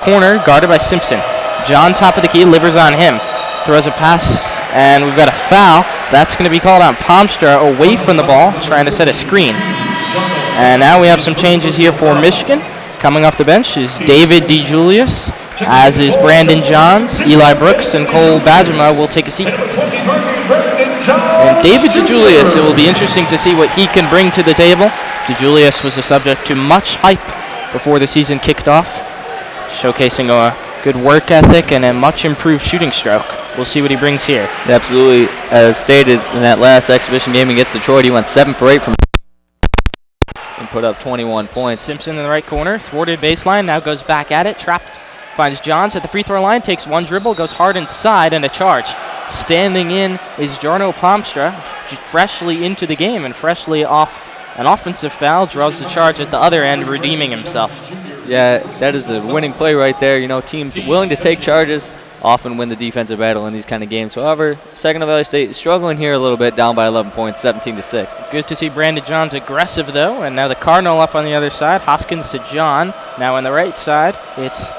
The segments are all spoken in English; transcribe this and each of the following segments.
corner, guarded by Simpson. John, top of the key, livers on him. Throws a pass, and we've got a foul. That's going to be called on Palmstra away from the ball, trying to set a screen. And now we have some changes here for Michigan. Coming off the bench is David DeJulius, as is Brandon Johns. Eli Brooks and Cole Badgema will take a seat. And David DeJulius, it will be interesting to see what he can bring to the table. DeJulius was a subject to much hype before the season kicked off, showcasing a good work ethic and a much improved shooting stroke. We'll see what he brings here. Absolutely. As stated in that last exhibition game against Detroit, he went 7 for 8 from and put up 21 points. Simpson in the right corner, thwarted baseline, now goes back at it, trapped, finds Johns at the free throw line, takes one dribble, goes hard inside, and a charge. Standing in is Jarno Palmstra, freshly into the game and freshly off an offensive foul, draws the charge at the other end, redeeming himself. Yeah, that is a winning play right there. You know, teams willing to take charges often win the defensive battle in these kind of games. However, Saginaw Valley State is struggling here a little bit, down by 11 points, 17-6. Good to see Brandon Johns aggressive, though. And now the Cardinal up on the other side. Hoskins to John. Now on the right side, it's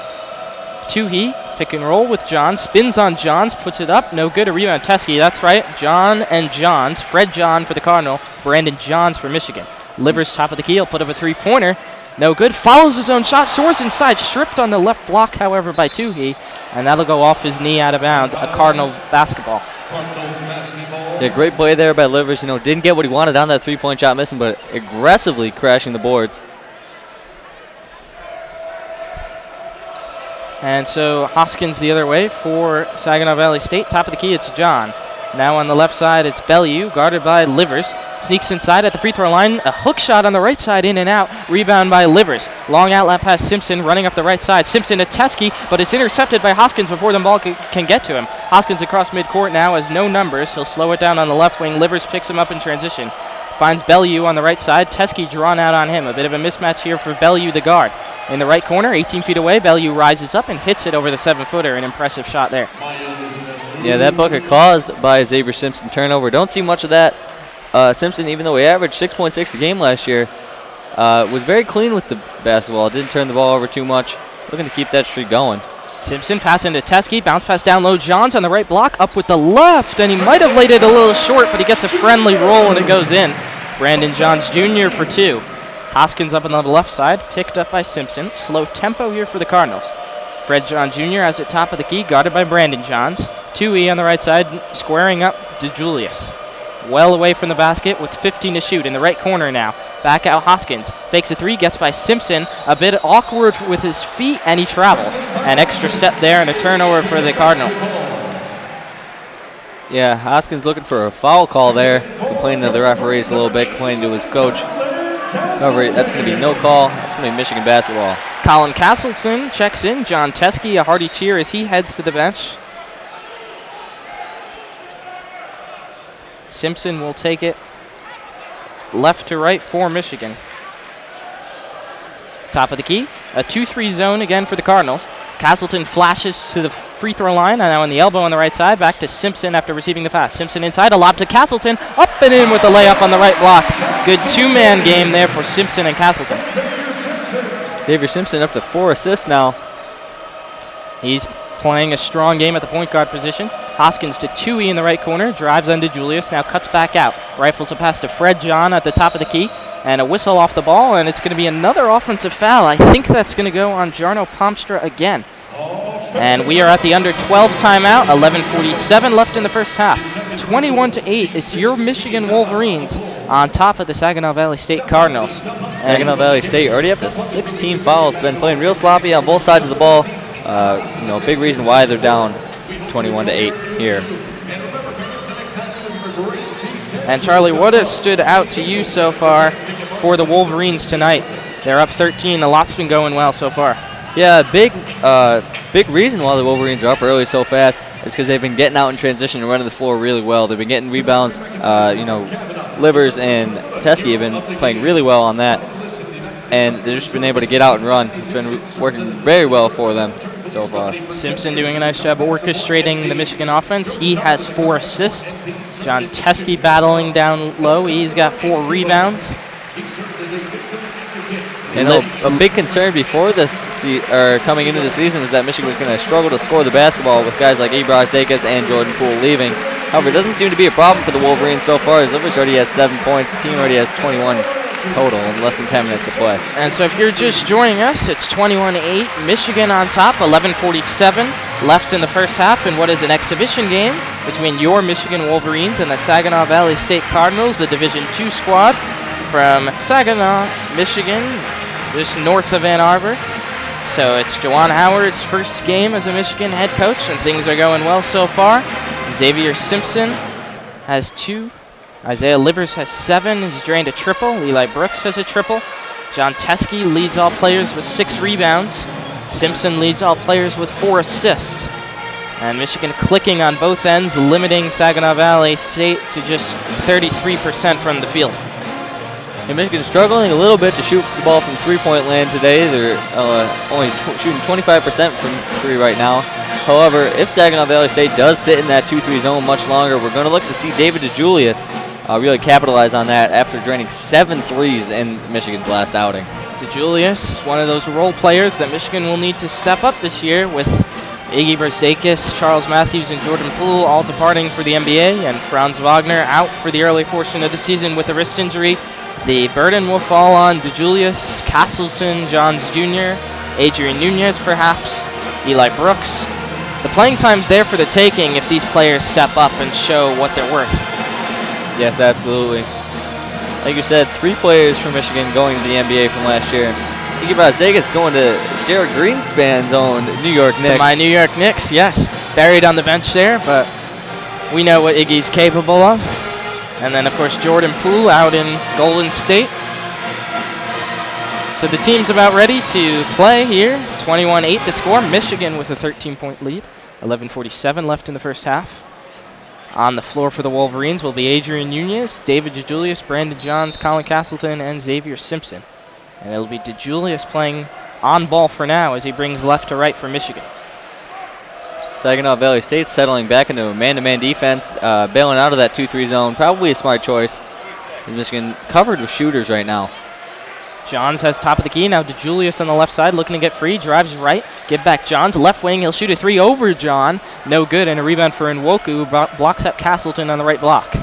Tuhi. Pick and roll with John. Spins on Johns, puts it up. No good. A rebound. Teskey, that's right. John and Johns. Fred John for the Cardinal. Brandon Johns for Michigan. Livers top of the key. He'll put up a three-pointer. No good. Follows his own shot. Soars inside. Stripped on the left block, however, by Tuhi. And that'll go off his knee out of bounds. A Cardinals basketball. Yeah, great play there by Livers. You know, didn't get what he wanted on that three-point shot missing, but aggressively crashing the boards. And so Hoskins the other way for Saginaw Valley State. Top of the key, it's John. Now on the left side, it's Bellew, guarded by Livers. Sneaks inside at the free throw line. A hook shot on the right side, in and out. Rebound by Livers. Long outlet pass, Simpson running up the right side. Simpson to Teskey, but it's intercepted by Hoskins before the ball can get to him. Hoskins across midcourt now has no numbers. He'll slow it down on the left wing. Livers picks him up in transition. Finds Bellew on the right side. Teskey drawn out on him. A bit of a mismatch here for Bellew, the guard. In the right corner, 18 feet away, Bellew rises up and hits it over the 7-footer. An impressive shot there. Yeah, that bucket caused by a Xavier Simpson turnover. Don't see much of that. Simpson, even though he averaged 6.6 a game last year, was very clean with the basketball. Didn't turn the ball over too much. Looking to keep that streak going. Simpson pass into Teskey, bounce pass down low. Johns on the right block, up with the left, and he might have laid it a little short, but he gets a friendly roll and it goes in. Brandon Johns Jr. for two. Hoskins up on the left side, picked up by Simpson. Slow tempo here for the Cardinals. Fred John Jr. has it top of the key, guarded by Brandon Johns. 2E on the right side, squaring up DeJulius. Well away from the basket with 15 to shoot in the right corner now. Back out Hoskins. Fakes a three, gets by Simpson. A bit awkward with his feet, and he traveled. An extra step there and a turnover for the Cardinal. Yeah, Hoskins looking for a foul call there. Complaining to the referees a little bit, complaining to his coach. However, that's going to be no call. That's going to be Michigan basketball. Colin Castleton checks in. John Teskey, a hearty cheer as he heads to the bench. Simpson will take it left to right for Michigan. Top of the key, a 2-3 zone again for the Cardinals. Castleton flashes to the free throw line, and now on the elbow on the right side, back to Simpson after receiving the pass. Simpson inside, a lob to Castleton, up and in with the layup on the right block. Good two-man game there for Simpson and Castleton. Xavier Simpson up to 4 assists now. He's playing a strong game at the point guard position. Hoskins to 2E in the right corner, drives onto Julius, now cuts back out. Rifles a pass to Fred John at the top of the key, and a whistle off the ball, and it's going to be another offensive foul. I think that's going to go on Jarno Palmstra again. And we are at the under 12 timeout, 11:47 left in the first half. 21-8, it's your Michigan Wolverines on top of the Saginaw Valley State Cardinals. Saginaw Valley State already up to 16 fouls. Been playing real sloppy on both sides of the ball. Big reason why they're down 21-8 here. And Charlie, what has stood out to you so far for the Wolverines tonight? They're up 13. A lot's been going well so far. Yeah, big reason why the Wolverines are up early so fast is because they've been getting out in transition and running the floor really well. They've been getting rebounds. Livers and Teskey have been playing really well on that, and they've just been able to get out and run. It's been working very well for them so far. Simpson doing a nice job orchestrating the Michigan offense. He has 4 assists. John Teskey battling down low. He's got 4 rebounds. You know, a big concern before this coming into the season was that Michigan was going to struggle to score the basketball with guys like Ibras Dacus and Jordan Poole leaving. However, it doesn't seem to be a problem for the Wolverines so far, as Livers already has 7 points. The team already has 21 total in less than 10 minutes to play. And so if you're just joining us, it's 21-8, Michigan on top, 11:47 left in the first half in what is an exhibition game between your Michigan Wolverines and the Saginaw Valley State Cardinals, the Division II squad from Saginaw, Michigan, just north of Ann Arbor. So it's Juwan Howard's first game as a Michigan head coach, and things are going well so far. Xavier Simpson has 2. Isaiah Livers has 7. He's drained a triple. Eli Brooks has a triple. John Teskey leads all players with 6 rebounds. Simpson leads all players with 4 assists. And Michigan clicking on both ends, limiting Saginaw Valley State to just 33% from the field. And Michigan's struggling a little bit to shoot the ball from three-point land today. They're only shooting 25% from 3 right now. However, if Saginaw Valley State does sit in that 2-3 zone much longer, we're going to look to see David DeJulius really capitalize on that after draining 7 threes in Michigan's last outing. DeJulius, one of those role players that Michigan will need to step up this year, with Iggy Verstakis, Charles Matthews, and Jordan Poole all departing for the NBA, and Franz Wagner out for the early portion of the season with a wrist injury. The burden will fall on DeJulius, Castleton, Johns Jr., Adrian Nunez perhaps, Eli Brooks. The playing time's there for the taking if these players step up and show what they're worth. Yes, absolutely. Like you said, 3 players from Michigan going to the NBA from last year. Iggy Brazdegas going to Jared Greenspan's own New York Knicks. To my New York Knicks, yes. Buried on the bench there, but we know what Iggy's capable of. And then, of course, Jordan Poole out in Golden State. So the team's about ready to play here. 21-8 the score. Michigan with a 13-point lead. 11:47 left in the first half. On the floor for the Wolverines will be Adrian Nunez, David DeJulius, Brandon Johns, Colin Castleton, and Xavier Simpson. And it'll be DeJulius playing on ball for now as he brings left to right for Michigan. Saginaw Valley State settling back into a man-to-man defense, bailing out of that 2-3 zone. Probably a smart choice. Michigan covered with shooters right now. Johns has top of the key. Now DeJulius on the left side looking to get free. Drives right. Give back Johns. Left wing. He'll shoot a 3 over John. No good. And a rebound for Nwoku. Blocks out Castleton on the right block.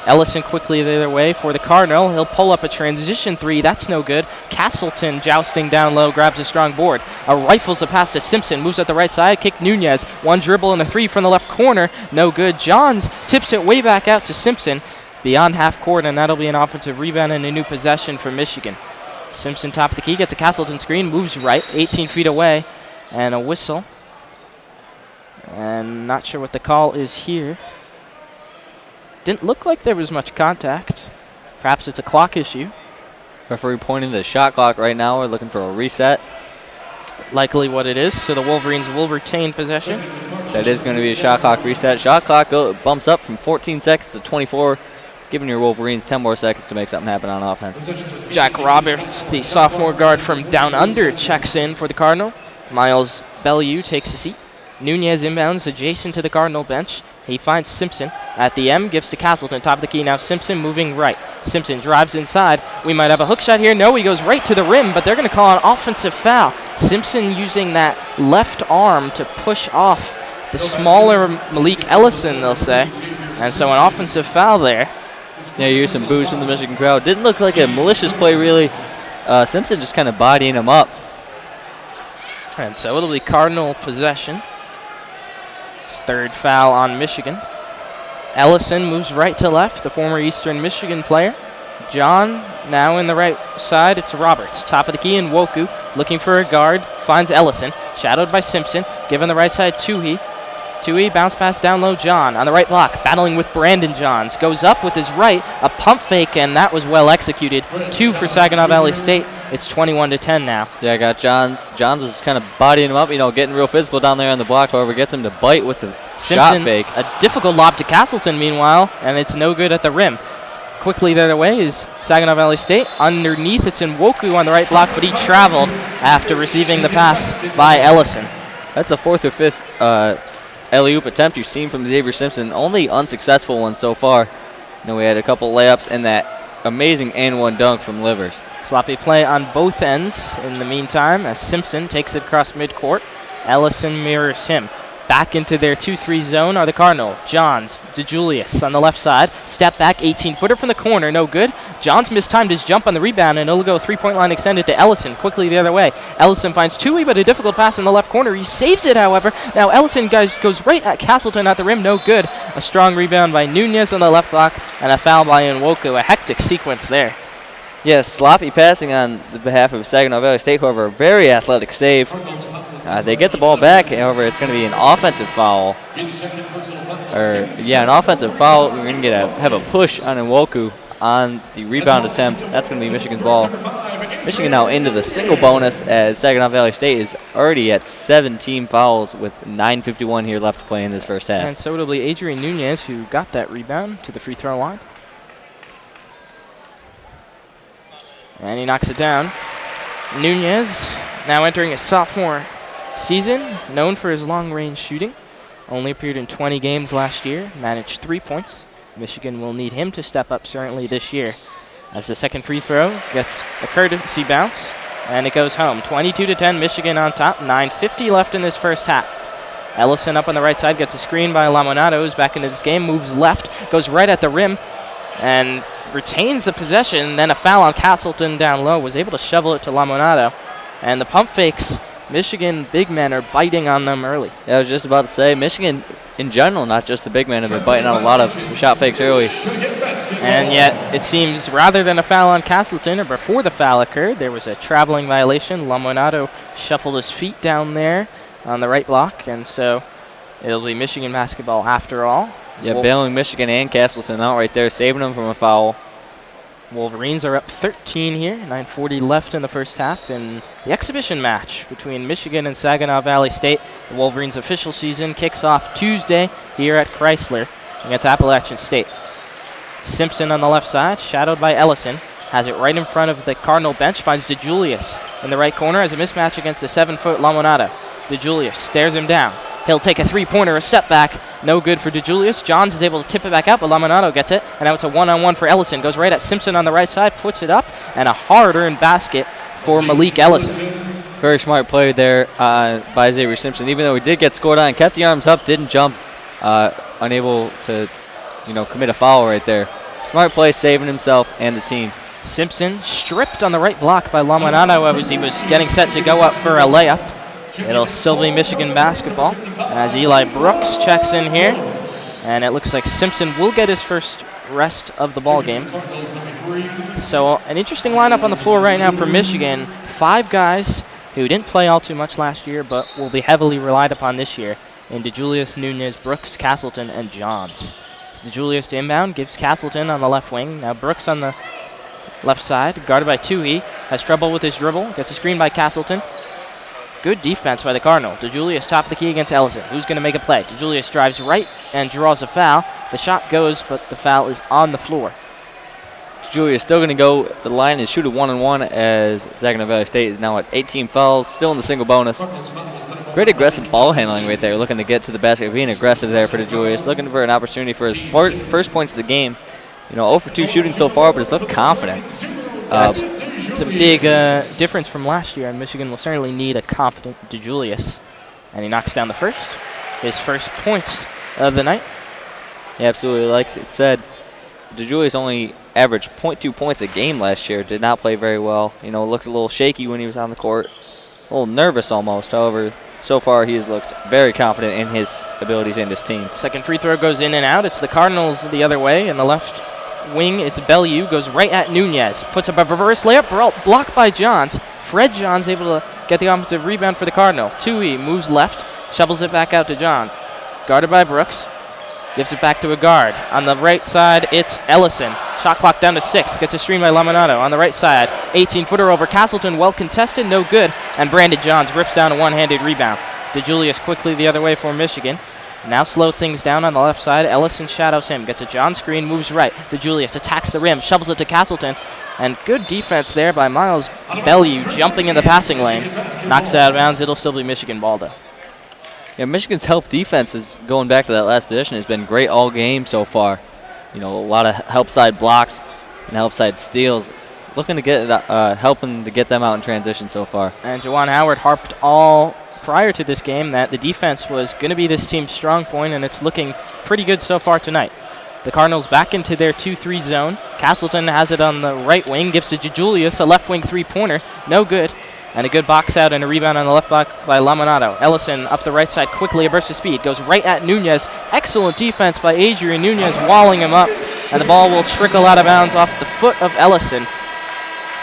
Ellison quickly the other way for the Cardinal. He'll pull up a transition 3. That's no good. Castleton jousting down low. Grabs a strong board. Rifles a pass to Simpson. Moves at the right side. Kick Nunez. 1 dribble and a 3 from the left corner. No good. Johns tips it way back out to Simpson. Beyond half court. And that'll be an offensive rebound and a new possession for Michigan. Simpson top of the key, gets a Castleton screen, moves right, 18 feet away, and a whistle. And not sure what the call is here. Didn't look like there was much contact. Perhaps it's a clock issue. Referee pointing to the shot clock right now. We're looking for a reset. Likely what it is, so the Wolverines will retain possession. That is going to be a shot clock reset. Shot clock bumps up from 14 seconds to 24. Giving your Wolverines 10 more seconds to make something happen on offense. Jack Roberts, the sophomore guard from Down Under, checks in for the Cardinal. Miles Bellew takes a seat. Nunez inbounds adjacent to the Cardinal bench. He finds Simpson at the M, gives to Castleton, top of the key. Now Simpson moving right. Simpson drives inside. We might have a hook shot here. No, he goes right to the rim, but they're going to call an offensive foul. Simpson using that left arm to push off the smaller Malik Ellison, they'll say. And so an offensive foul there. Yeah, you hear some boos from the Michigan crowd. Didn't look like a malicious play, really. Simpson just kind of bodying him up. And so it'll be Cardinal possession. It's 3rd foul on Michigan. Ellison moves right to left, the former Eastern Michigan player. John now in the right side. It's Roberts. Top of the key, Nwoku looking for a guard. Finds Ellison. Shadowed by Simpson. Given the right side, Tuhi. Tui, bounce pass down low, John on the right block, battling with Brandon Johns. Goes up with his right, a pump fake, and that was well executed. 2 for Saginaw Valley State. It's 21-10 now. Yeah, I got Johns. Johns was kind of bodying him up, getting real physical down there on the block. However, gets him to bite with the Simpson, shot fake. A difficult lob to Castleton, meanwhile, and it's no good at the rim. Quickly the other way is Saginaw Valley State. Underneath, it's Nwoku on the right block, but he traveled after receiving the pass by Ellison. That's the 4th or 5th alley-oop attempt you've seen from Xavier Simpson. Only unsuccessful one so far. We had a couple layups and that amazing and one dunk from Livers. Sloppy play on both ends in the meantime as Simpson takes it across midcourt. Ellison mirrors him. Back into their 2-3 zone are the Cardinal. Johns, DeJulius on the left side. Step back, 18-footer from the corner, no good. Johns mistimed his jump on the rebound, and it'll go three-point line extended to Ellison. Quickly the other way. Ellison finds Tui, but a difficult pass in the left corner. He saves it, however. Now Ellison goes right at Castleton at the rim, no good. A strong rebound by Nunez on the left block, and a foul by Nwoku. A hectic sequence there. Yes, sloppy passing on the behalf of Saginaw Valley State, however, a very athletic save. They get the ball back, however, it's going to be an offensive foul. An offensive foul. We're going to have a push on Nwoku on the rebound attempt. That's going to be Michigan's ball. Michigan now into the single bonus as Saginaw Valley State is already at 17 fouls with 9:51 here left to play in this first half. And so it'll be Adrian Nunez who got that rebound to the free throw line. And he knocks it down. Nunez now entering his sophomore season, known for his long-range shooting. Only appeared in 20 games last year, managed 3 points. Michigan will need him to step up certainly this year. As the second free throw gets a courtesy bounce, and it goes home. 22-10, Michigan on top. 9:50 left in this first half. Ellison up on the right side gets a screen by Lamonato, who's back into this game, moves left, goes right at the rim, and retains the possession. Then a foul on Castleton down low, was able to shovel it to Lamonato. And the pump fakes, Michigan big men are biting on them early. Yeah, I was just about to say, Michigan in general, not just the big men, have been biting on a lot of shot fakes early. And yet, it seems rather than a foul on Castleton, or before the foul occurred, there was a traveling violation. Lamonato shuffled his feet down there on the right block, and so it'll be Michigan basketball after all. Yeah, bailing Michigan and Castleton out right there, saving them from a foul. Wolverines are up 13 here, 9:40 left in the first half in the exhibition match between Michigan and Saginaw Valley State. The Wolverines' official season kicks off Tuesday here at Chrysler against Appalachian State. Simpson on the left side, shadowed by Ellison, has it right in front of the Cardinal bench, finds DeJulius in the right corner as a mismatch against the 7-foot Lamonato. DeJulius stares him down. He'll take a three-pointer, a step back. No good for DeJulius. Johns is able to tip it back out, but Lamonato gets it. And now it's a one-on-one for Ellison. Goes right at Simpson on the right side, puts it up, and a hard-earned basket for Malik Ellison. Very smart play there by Xavier Simpson. Even though he did get scored on, kept the arms up, didn't jump, unable to, commit a foul right there. Smart play, saving himself and the team. Simpson stripped on the right block by Lamonato as he was getting set to go up for a layup. It'll still be Michigan basketball as Eli Brooks checks in here. And it looks like Simpson will get his first rest of the ball game. So an interesting lineup on the floor right now for Michigan. 5 guys who didn't play all too much last year but will be heavily relied upon this year in DeJulius, Nunez, Brooks, Castleton, and Johns. It's DeJulius to inbound, gives Castleton on the left wing. Now Brooks on the left side, guarded by Tui. Has trouble with his dribble, gets a screen by Castleton. Good defense by the Cardinal. DeJulius top of the key against Ellison. Who's going to make a play? DeJulius drives right and draws a foul. The shot goes, but the foul is on the floor. DeJulius still going to go the line and shoot a 1-on-1 as Saginaw Valley State is now at 18 fouls, still in the single bonus. Great aggressive ball handling right there, looking to get to the basket, being aggressive there for DeJulius, looking for an opportunity for his first points of the game. 0 for 2 shooting so far, but he's looking confident. It's a big difference from last year, and Michigan will certainly need a confident DeJulius. And he knocks down the first, his first points of the night. Yeah, absolutely. Like it said, DeJulius only averaged 0.2 points a game last year. Did not play very well. Looked a little shaky when he was on the court. A little nervous almost. However, so far he has looked very confident in his abilities and his team. Second free throw goes in and out. It's the Cardinals the other way in the left wing. It's Bellew, goes right at Nunez, puts up a reverse layup, blocked by Johns. Fred Johns able to get the offensive rebound for the Cardinal. Tui moves left, shovels it back out to John. Guarded by Brooks, gives it back to a guard. On the right side, it's Ellison. Shot clock down to 6, gets a screen by Lamonato. On the right side, 18-footer over Castleton, well contested, no good. And Brandon Johns rips down a one-handed rebound. DeJulius quickly the other way for Michigan. Now slow things down on the left side. Ellison shadows him, gets a John screen, moves right. DeJulius attacks the rim, shovels it to Castleton. And good defense there by Miles Bellew, jumping in the passing lane. Knocks it out of bounds. It'll still be Michigan ball, though. Yeah, Michigan's help defense is going back to that last position has been great all game so far. A lot of help side blocks and help side steals. looking to get helping to get them out in transition so far. And Juwan Howard harped all prior to this game that the defense was going to be this team's strong point, and it's looking pretty good so far tonight. The Cardinals back into their 2-3 zone. Castleton has it on the right wing, gives to Julius, a left wing three-pointer, no good. And a good box out and a rebound on the left block by Laminato. Ellison up the right side quickly, a burst of speed, goes right at Nunez. Excellent defense by Adrian Nunez, walling him up. And the ball will trickle out of bounds off the foot of Ellison.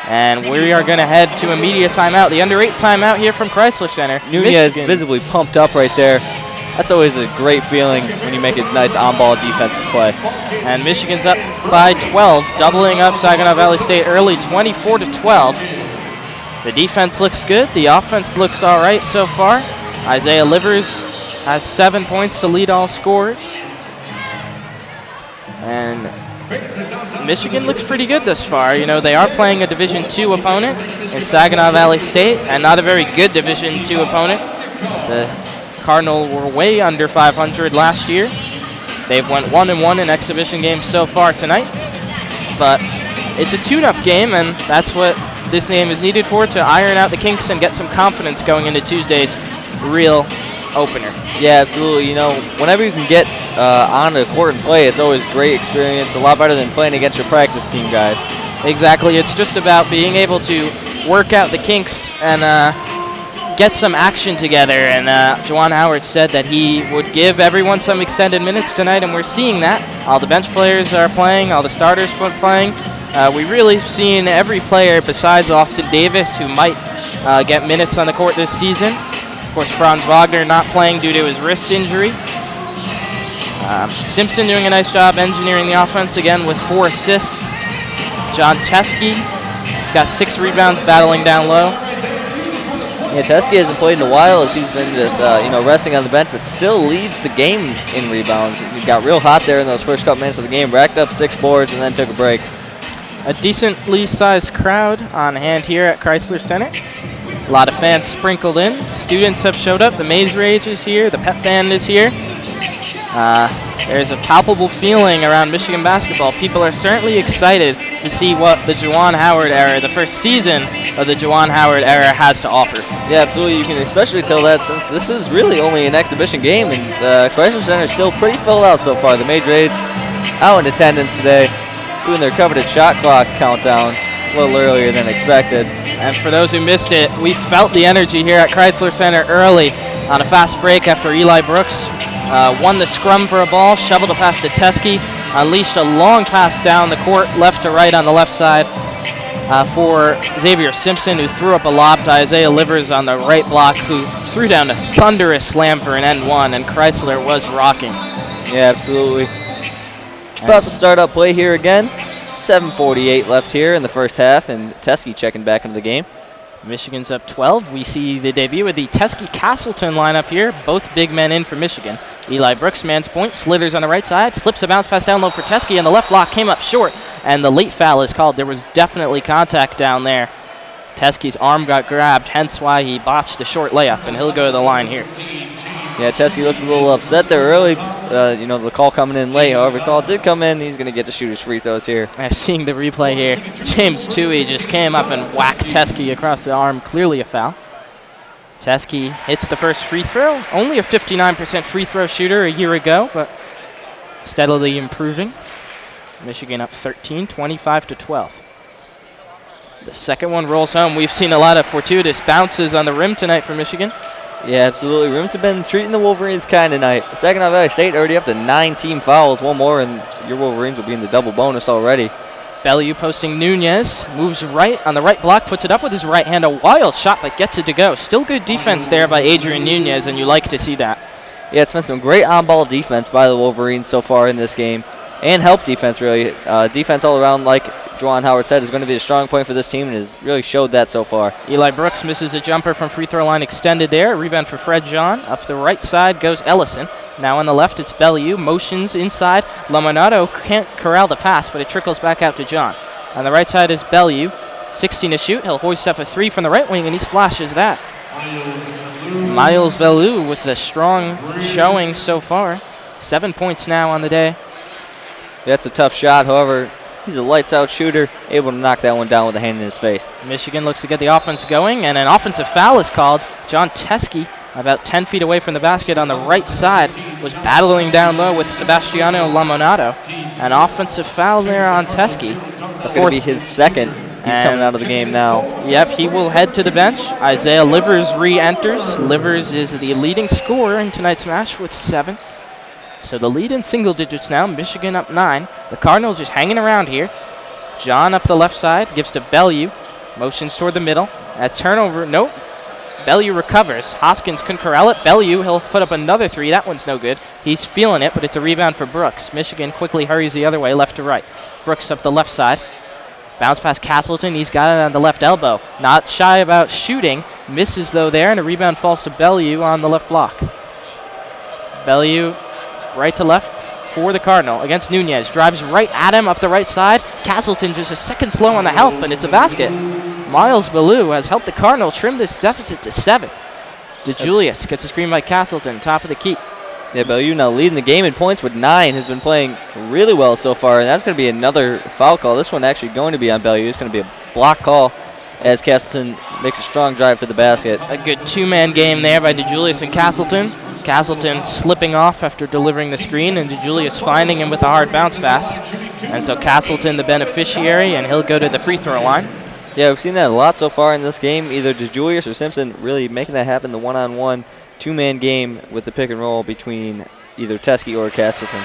And we are going to head to a media timeout. The under 8 timeout here from Chrysler Center. Nunez visibly pumped up right there. That's always a great feeling when you make a nice on-ball defensive play. And Michigan's up by 12, doubling up Saginaw Valley State early, 24-12. The defense looks good. The offense looks all right so far. Isaiah Livers has 7 points to lead all scorers. And Michigan looks pretty good thus far. You know, they are playing a Division II opponent in Saginaw Valley State, and not a very good Division II opponent. The Cardinals were way under 500 last year. They've went 1-1 in exhibition games so far tonight. But it's a tune-up game, and that's what this game is needed for, to iron out the kinks and get some confidence going into Tuesday's real opener. Yeah, absolutely. You know, whenever you can get on the court and play, it's always a great experience, a lot better than playing against your practice team guys. Exactly. It's just about being able to work out the kinks and get some action together. And Juwan Howard said that he would give everyone some extended minutes tonight, and we're seeing that. All the bench players are playing, all the starters are playing. We really have seen every player besides Austin Davis who might get minutes on the court this season. Of course, Franz Wagner not playing due to his wrist injury. Simpson doing a nice job engineering the offense again with 4 assists. John Teske, he's got 6 rebounds battling down low. Yeah, Teske hasn't played in a while as he's been just resting on the bench, but still leads the game in rebounds. He got real hot there in those first couple minutes of the game, racked up 6 boards and then took a break. A decently sized crowd on hand here at Chrysler Center. A lot of fans sprinkled in. Students have showed up. The Maze Rage is here. The pep band is here. There's a palpable feeling around Michigan basketball. People are certainly excited to see what the Juwan Howard era, the first season of the Juwan Howard era, has to offer. Yeah, absolutely. You can especially tell that since this is really only an exhibition game, and the Chrysler Center is still pretty filled out so far. The Maze Rage out in attendance today, doing their coveted shot clock countdown a little earlier than expected. And for those who missed it, we felt the energy here at Chrysler Center early on a fast break after Eli Brooks won the scrum for a ball, shoveled a pass to Teske, unleashed a long pass down the court, left to right on the left side for Xavier Simpson, who threw up a lob to Isaiah Livers on the right block, who threw down a thunderous slam for an N1, and Chrysler was rocking. Yeah, absolutely. About to start up play here again. 7:48 left here in the first half, and Teske checking back into the game. Michigan's up 12. We see the debut of the Teske-Castleton lineup here. Both big men in for Michigan. Eli Brooks, man's point, slithers on the right side, slips a bounce pass down low for Teske, and the left block came up short, and the late foul is called. There was definitely contact down there. Teske's arm got grabbed, hence why he botched the short layup, and he'll go to the line here. Yeah, Teske looked a little upset there early. The call coming in late. However, the call did come in. He's going to get to shoot his free throws here. Seeing the replay here, James Toohey just came up and whacked Teske across the arm. Clearly a foul. Teske hits the first free throw. Only a 59% free throw shooter a year ago, but steadily improving. Michigan up 13, 25-12. The second one rolls home. We've seen a lot of fortuitous bounces on the rim tonight for Michigan. Yeah, absolutely. Rims have been treating the Wolverines kind tonight. Saginaw Valley State already up to 9 team fouls. One more, and your Wolverines will be in the double bonus already. Bellew posting Nunez. Moves right on the right block, puts it up with his right hand. A wild shot, but gets it to go. Still good defense there by Adrian Nunez, and you like to see that. Yeah, it's been some great on-ball defense by the Wolverines so far in this game. And help defense, really. Defense all around, like Juwan Howard said, is going to be a strong point for this team and has really showed that so far. Eli Brooks misses a jumper from free throw line extended there. Rebound for Fred John. Up the right side goes Ellison. Now on the left, it's Bellew. Motions inside. Laminato can't corral the pass, but it trickles back out to John. On the right side is Bellew. 16 to shoot. He'll hoist up a 3 from the right wing, and he splashes that. Miles Bellew with a strong showing so far. 7 points now on the day. That's a tough shot. However, He's a lights-out shooter, able to knock that one down with a hand in his face. Michigan looks to get the offense going, and an offensive foul is called. John Teskey, about 10 feet away from the basket on the right side, was battling down low with Sebastiano Lamonato. An offensive foul there on Teskey. That's going to be his second. He's coming out of the game now. Yep, he will head to the bench. Isaiah Livers re-enters. Livers is the leading scorer in tonight's match with 7. So the lead in single digits now. Michigan up 9. The Cardinals just hanging around here. John up the left side, gives to Bellew. Motions toward the middle. A turnover, nope. Bellew recovers. Hoskins couldn't corral it. Bellew, he'll put up another 3. That one's no good. He's feeling it, but it's a rebound for Brooks. Michigan quickly hurries the other way, left to right. Brooks up the left side. Bounce past Castleton. He's got it on the left elbow. Not shy about shooting. Misses, though, there, and a rebound falls to Bellew on the left block. Bellew right to left for the Cardinal against Nunez. Drives right at him up the right side. Castleton just a second slow on the help, and it's a basket. Miles Bellew has helped the Cardinal trim this deficit to 7. DeJulius gets a screen by Castleton, top of the key. Yeah, Bellew now leading the game in points with 9. Has been playing really well so far, and that's going to be another foul call. This one actually going to be on Bellew. It's going to be a block call as Castleton makes a strong drive to the basket. A good 2-man game there by DeJulius and Castleton. Castleton slipping off after delivering the screen, and DeJulius finding him with a hard bounce pass. And so Castleton the beneficiary, and he'll go to the free throw line. Yeah, we've seen that a lot so far in this game. Either DeJulius or Simpson really making that happen, the one-on-one 2-man game with the pick and roll between either Teskey or Castleton.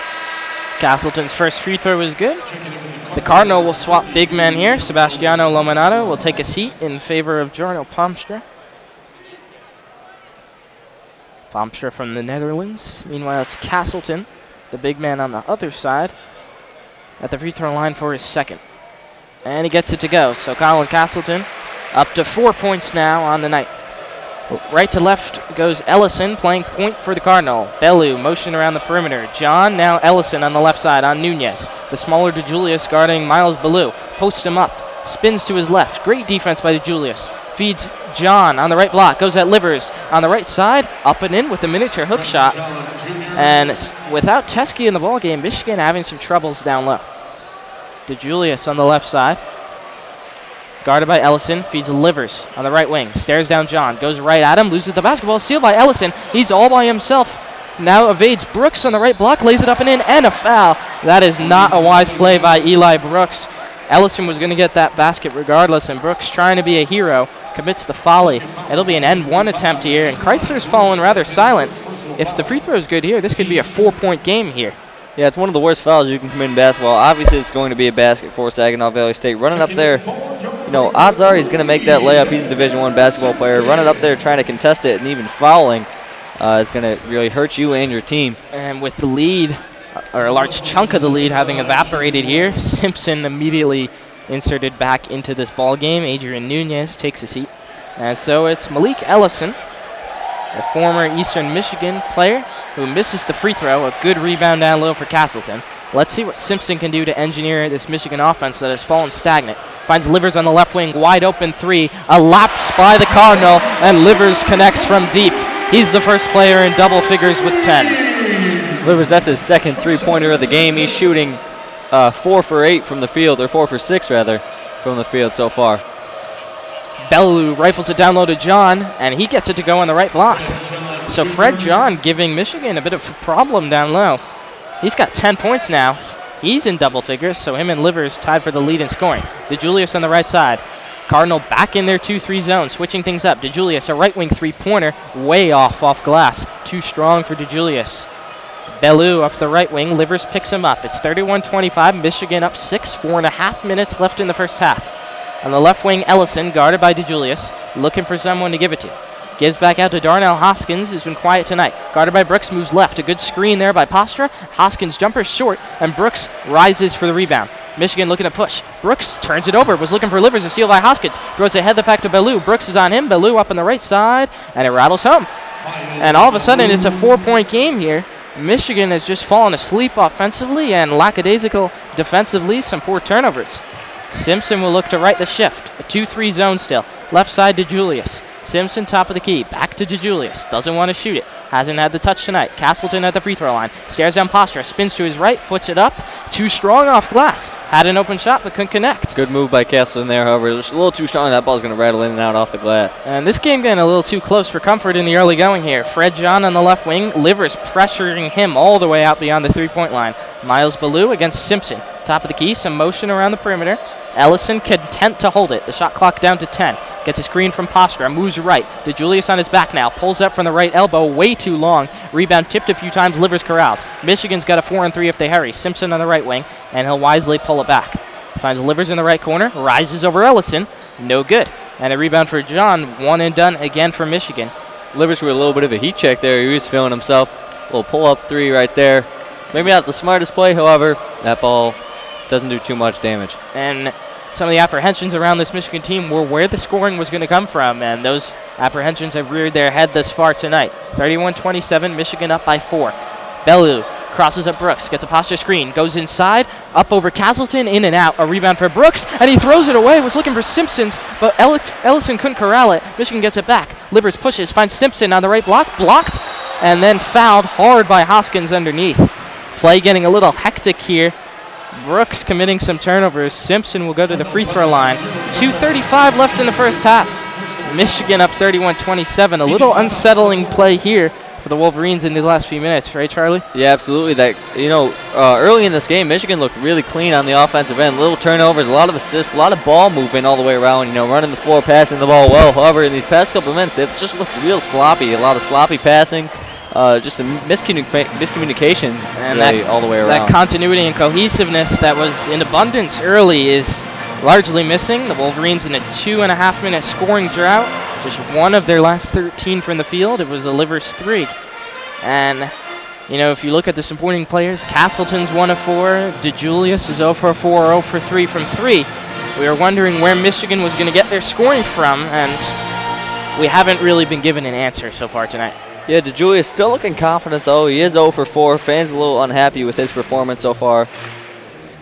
Castleton's first free throw is good. The Cardinal will swap big men here. Sebastiano Lomonato will take a seat in favor of Jarno Palmstra. Palmstra from the Netherlands. Meanwhile, it's Castleton, the big man on the other side, at the free throw line for his second. And he gets it to go. So Colin Castleton up to 4 points now on the night. Right to left goes Ellison, playing point for the Cardinal. Bellew motion around the perimeter. John, now Ellison on the left side on Nunez. The smaller DeJulius guarding Miles Bellew. Posts him up. Spins to his left. Great defense by DeJulius. Feeds John on the right block. Goes at Livers on the right side. Up and in with a miniature hook shot. And without Teskey in the ballgame, Michigan having some troubles down low. DeJulius on the left side. Guarded by Ellison, feeds Livers on the right wing. Stares down John, goes right at him, loses the basketball, sealed by Ellison. He's all by himself. Now evades Brooks on the right block, lays it up and in, and a foul. That is not a wise play by Eli Brooks. Ellison was going to get that basket regardless, and Brooks, trying to be a hero, commits the folly. It'll be an N1 attempt here, and Chrysler's fallen rather silent. If the free throw is good here, this could be a 4-point game here. Yeah, it's one of the worst fouls you can commit in basketball. Obviously, it's going to be a basket for Saginaw Valley State. Running up there, odds are he's going to make that layup. He's a Division I basketball player. Running up there, trying to contest it, and even fouling is going to really hurt you and your team. And with the lead, or a large chunk of the lead having evaporated here, Simpson immediately inserted back into this ball game. Adrian Nunez takes a seat. And so it's Malik Ellison, a former Eastern Michigan player, who misses the free throw. A good rebound down low for Castleton. Let's see what Simpson can do to engineer this Michigan offense that has fallen stagnant. Finds Livers on the left wing, wide open 3. A lapse by the Cardinal, and Livers connects from deep. He's the first player in double figures with 10. Livers, that's his second three-pointer of the game. He's shooting 4 for 8 from the field, or 4 for 6 rather, from the field so far. Bellew rifles it down low to John, and he gets it to go on the right block. So Fred John giving Michigan a bit of a problem down low. He's got 10 points now. He's in double figures, so him and Livers tied for the lead in scoring. DeJulius on the right side. Cardinal back in their 2-3 zone, switching things up. DeJulius, a right wing 3-pointer, way off glass. Too strong for DeJulius. Bellew up the right wing. Livers picks him up. It's 31-25. Michigan up 6. 4.5 minutes left in the first half. On the left wing, Ellison, guarded by DeJulius, looking for someone to give it to. Gives back out to Darnell Hoskins, who's been quiet tonight. Guarded by Brooks, moves left. A good screen there by Postra. Hoskins' jumper short, and Brooks rises for the rebound. Michigan looking to push. Brooks turns it over. Was looking for Livers, a steal by Hoskins. Throws ahead the pack to Bellew. Brooks is on him. Bellew up on the right side, and it rattles home. And all of a sudden, it's a 4-point game here. Michigan has just fallen asleep offensively and lackadaisical defensively. Some poor turnovers. Simpson will look to right the shift. A 2-3 zone still. Left side to Julius. Simpson top of the key. Back to DeJulius. Doesn't want to shoot it. Hasn't had the touch tonight. Castleton at the free throw line. Stares down Posture. Spins to his right. Puts it up. Too strong off glass. Had an open shot but couldn't connect. Good move by Castleton there, however. Just a little too strong. That ball's going to rattle in and out off the glass. And this game getting a little too close for comfort in the early going here. Fred John on the left wing. Livers pressuring him all the way out beyond the three-point line. Miles Ballou against Simpson. Top of the key. Some motion around the perimeter. Ellison content to hold it. The shot clock down to 10. Gets a screen from Postra. Moves right. DeJulius on his back now. Pulls up from the right elbow. Way too long. Rebound tipped a few times. Livers corrals. Michigan's got a 4-on-3 if they hurry. Simpson on the right wing. And he'll wisely pull it back. Finds Livers in the right corner. Rises over Ellison. No good. And a rebound for John. One and done again for Michigan. Livers with a little bit of a heat check there. He was feeling himself. A little pull-up three right there. Maybe not the smartest play, however. That ball doesn't do too much damage. And some of the apprehensions around this Michigan team were where the scoring was going to come from, and those apprehensions have reared their head thus far tonight. 31-27, Michigan up by 4. Bellou crosses up Brooks, gets a posture screen, goes inside, up over Castleton, in and out. A rebound for Brooks, and he throws it away. Was looking for Simpsons, but Ellison couldn't corral it. Michigan gets it back. Livers pushes, finds Simpson on the right block, blocked, and then fouled hard by Hoskins underneath. Play getting a little hectic here. Brooks committing some turnovers. Simpson will go to the free throw line. 2:35 left in the first half. Michigan up 31-27. A little unsettling play here for the Wolverines in these last few minutes, right, Charlie? Yeah, absolutely. That early in this game, Michigan looked really clean on the offensive end. Little turnovers, a lot of assists, a lot of ball movement all the way around. Running the floor, passing the ball well. However, in these past couple of minutes, they've just looked real sloppy. A lot of sloppy passing. Just a miscommunication and really all the way around. That continuity and cohesiveness that was in abundance early is largely missing. The Wolverines in a 2.5-minute scoring drought. Just one of their last 13 from the field. It was a Livers 3. And, if you look at the supporting players, Castleton's 1 of 4. DeJulius is 0 for 4, 0 for 3 from 3. We were wondering where Michigan was going to get their scoring from, and we haven't really been given an answer so far tonight. Yeah, DeJulius still looking confident, though. He is 0 for 4. Fans a little unhappy with his performance so far.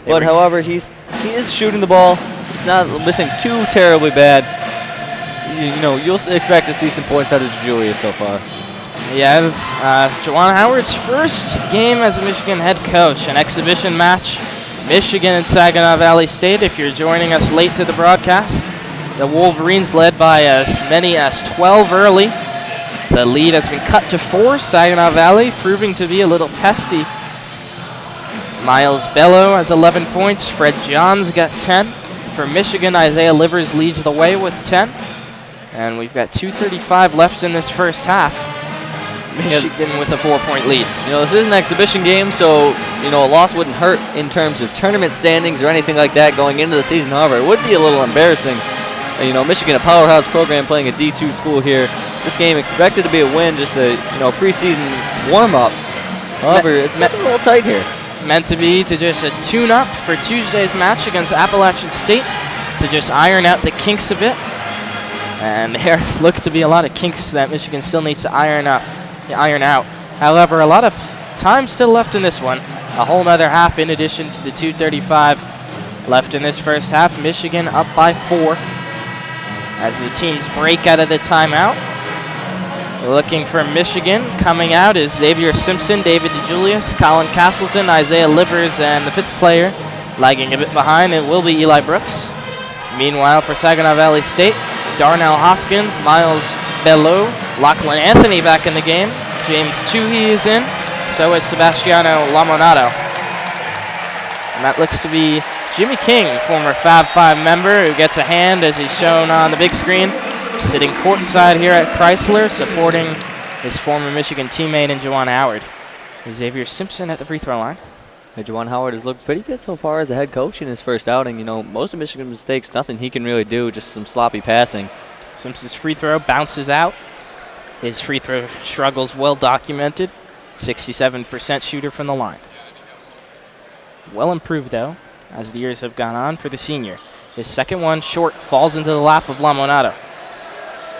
But, however, he is shooting the ball. He's not missing too terribly bad. You'll expect to see some points out of DeJulius so far. Yeah, Juwan Howard's first game as a Michigan head coach, an exhibition match. Michigan and Saginaw Valley State. If you're joining us late to the broadcast, the Wolverines led by as many as 12 early. The lead has been cut to 4. Saginaw Valley proving to be a little pesty. Miles Bello has 11 points. Fred Johns got 10. For Michigan, Isaiah Livers leads the way with 10. And we've got 2:35 left in this first half. Michigan with a 4-point lead. This is an exhibition game, so, a loss wouldn't hurt in terms of tournament standings or anything like that going into the season. However, it would be a little embarrassing. Michigan, a powerhouse program playing a D2 school here. This game expected to be a win, just a preseason warm-up. However, it's a little tight here. Meant to be to just a tune-up for Tuesday's match against Appalachian State to just iron out the kinks a bit. And there look to be a lot of kinks that Michigan still needs to iron out. However, a lot of time still left in this one. A whole nother half in addition to the 2:35 left in this first half. Michigan up by 4 as the teams break out of the timeout. Looking for Michigan. Coming out is Xavier Simpson, David DeJulius, Colin Castleton, Isaiah Livers, and the 5th player lagging a bit behind. It will be Eli Brooks. Meanwhile, for Saginaw Valley State, Darnell Hoskins, Miles Bello, Lachlan Anthony back in the game. James Toohey is in. So is Sebastiano Lamonato. And that looks to be Jimmy King, former Fab 5 member, who gets a hand as he's shown on the big screen. Sitting courtside here at Chrysler, supporting his former Michigan teammate in Juwan Howard. Xavier Simpson at the free throw line. Hey, Juwan Howard has looked pretty good so far as a head coach in his first outing. Most of Michigan's mistakes, nothing he can really do, just some sloppy passing. Simpson's free throw bounces out. His free throw struggles well documented. 67% shooter from the line. Well improved, though, as the years have gone on for the senior. His second one short falls into the lap of Lamonato.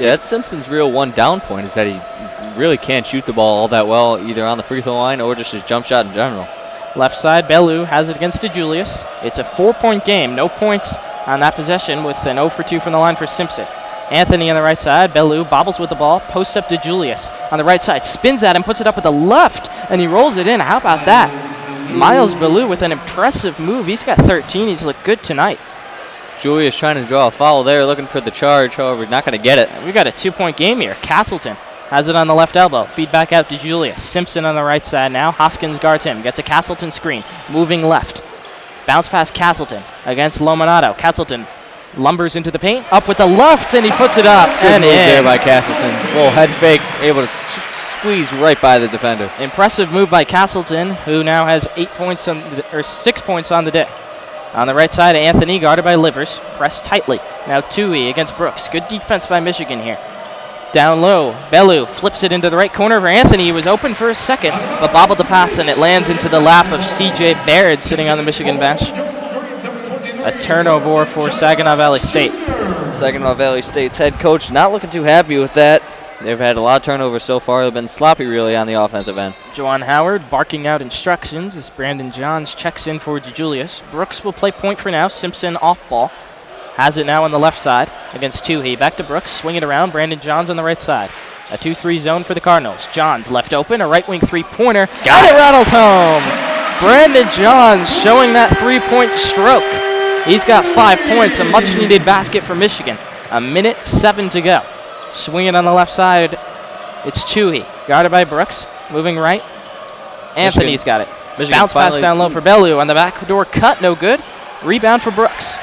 Yeah, that's Simpson's real one down point, is that he really can't shoot the ball all that well, either on the free throw line or just his jump shot in general. Left side, Bellew has it against DeJulius. It's a 4-point game. No points on that possession with an 0 for 2 from the line for Simpson. Anthony on the right side. Bellew bobbles with the ball. Posts up to Julius on the right side. Spins at him, puts it up with the left, and he rolls it in. How about that? Miles Bellew with an impressive move. He's got 13. He's looked good tonight. Julius trying to draw a foul there, looking for the charge. However, not going to get it. We got a 2-point game here. Castleton has it on the left elbow. Feed back out to Julius. Simpson on the right side now. Hoskins guards him. Gets a Castleton screen. Moving left. Bounce past Castleton against Lominato. Castleton lumbers into the paint. Up with the left, and he puts it up. Good and move in. there by Castleton. Little head fake, able to squeeze right by the defender. Impressive move by Castleton, who now has 6 points on the day. On the right side, Anthony, guarded by Livers. Pressed tightly. Now Tui against Brooks. Good defense by Michigan here. Down low, Bellew flips it into the right corner for Anthony. He was open for a second, but bobbled the pass, and it lands into the lap of C.J. Barrett sitting on the Michigan bench. A turnover for Saginaw Valley State. Saginaw Valley State's head coach not looking too happy with that. They've had a lot of turnovers so far. They've been sloppy, really, on the offensive end. Juwan Howard barking out instructions as Brandon Johns checks in for Julius. Brooks will play point for now. Simpson off ball. Has it now on the left side against Toohey. Back to Brooks. Swing it around. Brandon Johns on the right side. A 2-3 zone for the Cardinals. Johns left open. A right wing three-pointer. And it rattles home. Brandon Johns showing that three-point stroke. He's got 5 points. A much-needed basket for Michigan. 1:07 to go. Swing it on the left side. It's Toohey. Guarded by Brooks. Moving right. Anthony's got it. Bounce pass down low for Bellew. On the backdoor cut. No good. Rebound for Brooks.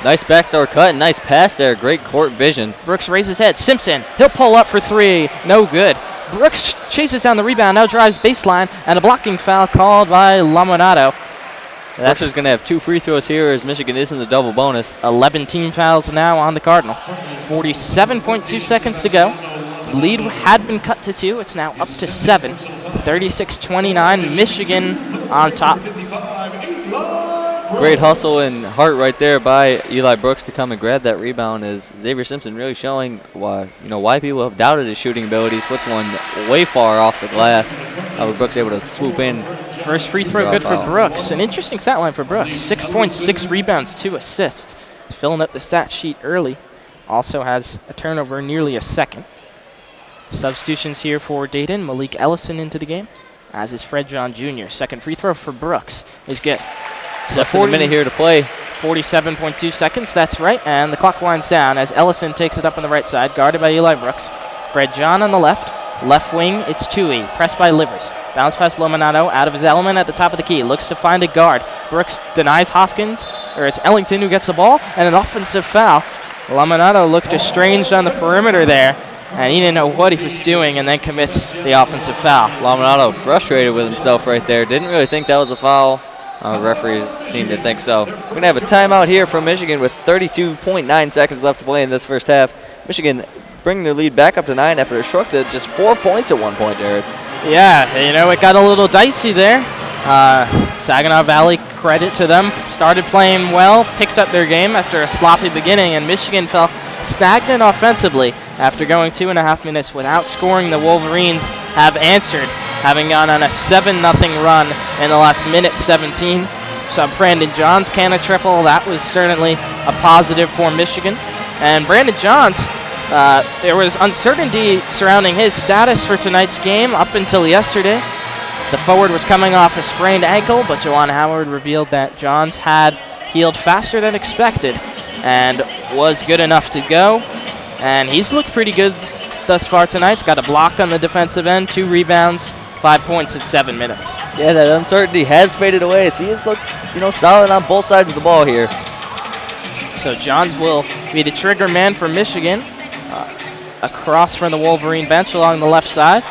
Nice backdoor cut and nice pass there. Great court vision. Brooks raises his head. Simpson, he'll pull up for three. No good. Brooks chases down the rebound, now drives baseline, and a blocking foul called by Lominato. Brooks is going to have 2 free throws here as Michigan is in the double bonus. 11 team fouls now on the Cardinal. 47.2 seconds to go. The lead had been cut to 2. It's now up to 7. 36-29, Michigan on top. Great hustle and heart right there by Eli Brooks to come and grab that rebound. As Xavier Simpson really showing why people have doubted his shooting abilities. Puts one way far off the glass. Brooks able to swoop in. First free throw good for Brooks. An interesting stat line for Brooks. 6 points, 6 rebounds, 2 assists. Filling up the stat sheet early. Also has a turnover nearly a second. Substitutions here for Dayton. Malik Ellison into the game, as is Fred John Jr. Second free throw for Brooks is good. Less than a minute here to play. 47.2 seconds, that's right. And the clock winds down as Ellison takes it up on the right side, guarded by Eli Brooks. Fred John on the left. Left wing, it's Tui, pressed by Livers. Bounce past Lominato, out of his element at the top of the key. Looks to find a guard. Brooks denies Hoskins, or it's Ellington who gets the ball, and an offensive foul. Lominato looked estranged on the perimeter there, and he didn't know what he was doing, and then commits the offensive foul. Lominato frustrated with himself right there. Didn't really think that was a foul. Referees seem to think so. We're going to have a timeout here from Michigan with 32.9 seconds left to play in this first half. Michigan bringing their lead back up to 9 after a shrunk to just 4 points at one point, Jared. Yeah, it got a little dicey there. Saginaw Valley, credit to them, started playing well, picked up their game after a sloppy beginning, and Michigan fell stagnant offensively after going 2.5 minutes without scoring. The Wolverines have answered, having gone on a 7-0 run in the last minute 17. So Brandon Johns can a triple. That was certainly a positive for Michigan. And Brandon Johns, there was uncertainty surrounding his status for tonight's game up until yesterday. The forward was coming off a sprained ankle, but Juwan Howard revealed that Johns had healed faster than expected and was good enough to go. And he's looked pretty good thus far tonight. He's got a block on the defensive end, 2 rebounds, 5 points in 7 minutes. Yeah, that uncertainty has faded away as he has looked, solid on both sides of the ball here. So Johns will be the trigger man for Michigan. Across from the Wolverine bench along the left side.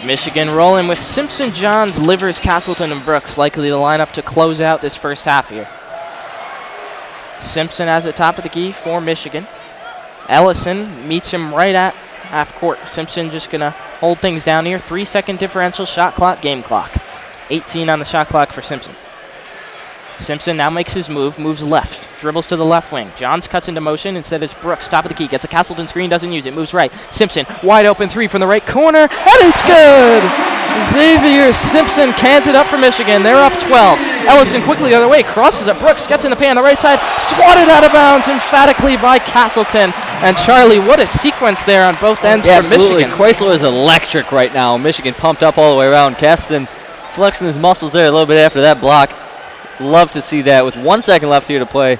Michigan rolling with Simpson, Johns, Livers, Castleton, and Brooks likely to line up to close out this first half here. Simpson has it top of the key for Michigan. Ellison meets him right at half court. Simpson just going to hold things down here. 3-second differential, shot clock, game clock. 18 on the shot clock for Simpson. Simpson now makes his move, moves left, dribbles to the left wing. Johns cuts into motion. Instead, it's Brooks, top of the key. Gets a Castleton screen, doesn't use it. Moves right. Simpson, wide open 3 from the right corner, and it's good! Xavier Simpson cans it up for Michigan. They're up 12. Ellison quickly the other way, crosses at Brooks, gets in the paint on the right side, swatted out of bounds emphatically by Castleton. And Charlie, what a sequence there on both ends for absolutely. Michigan. Chrysler is electric right now. Michigan pumped up all the way around. Castleton flexing his muscles there a little bit after that block. Love to see that with 1 second left here to play.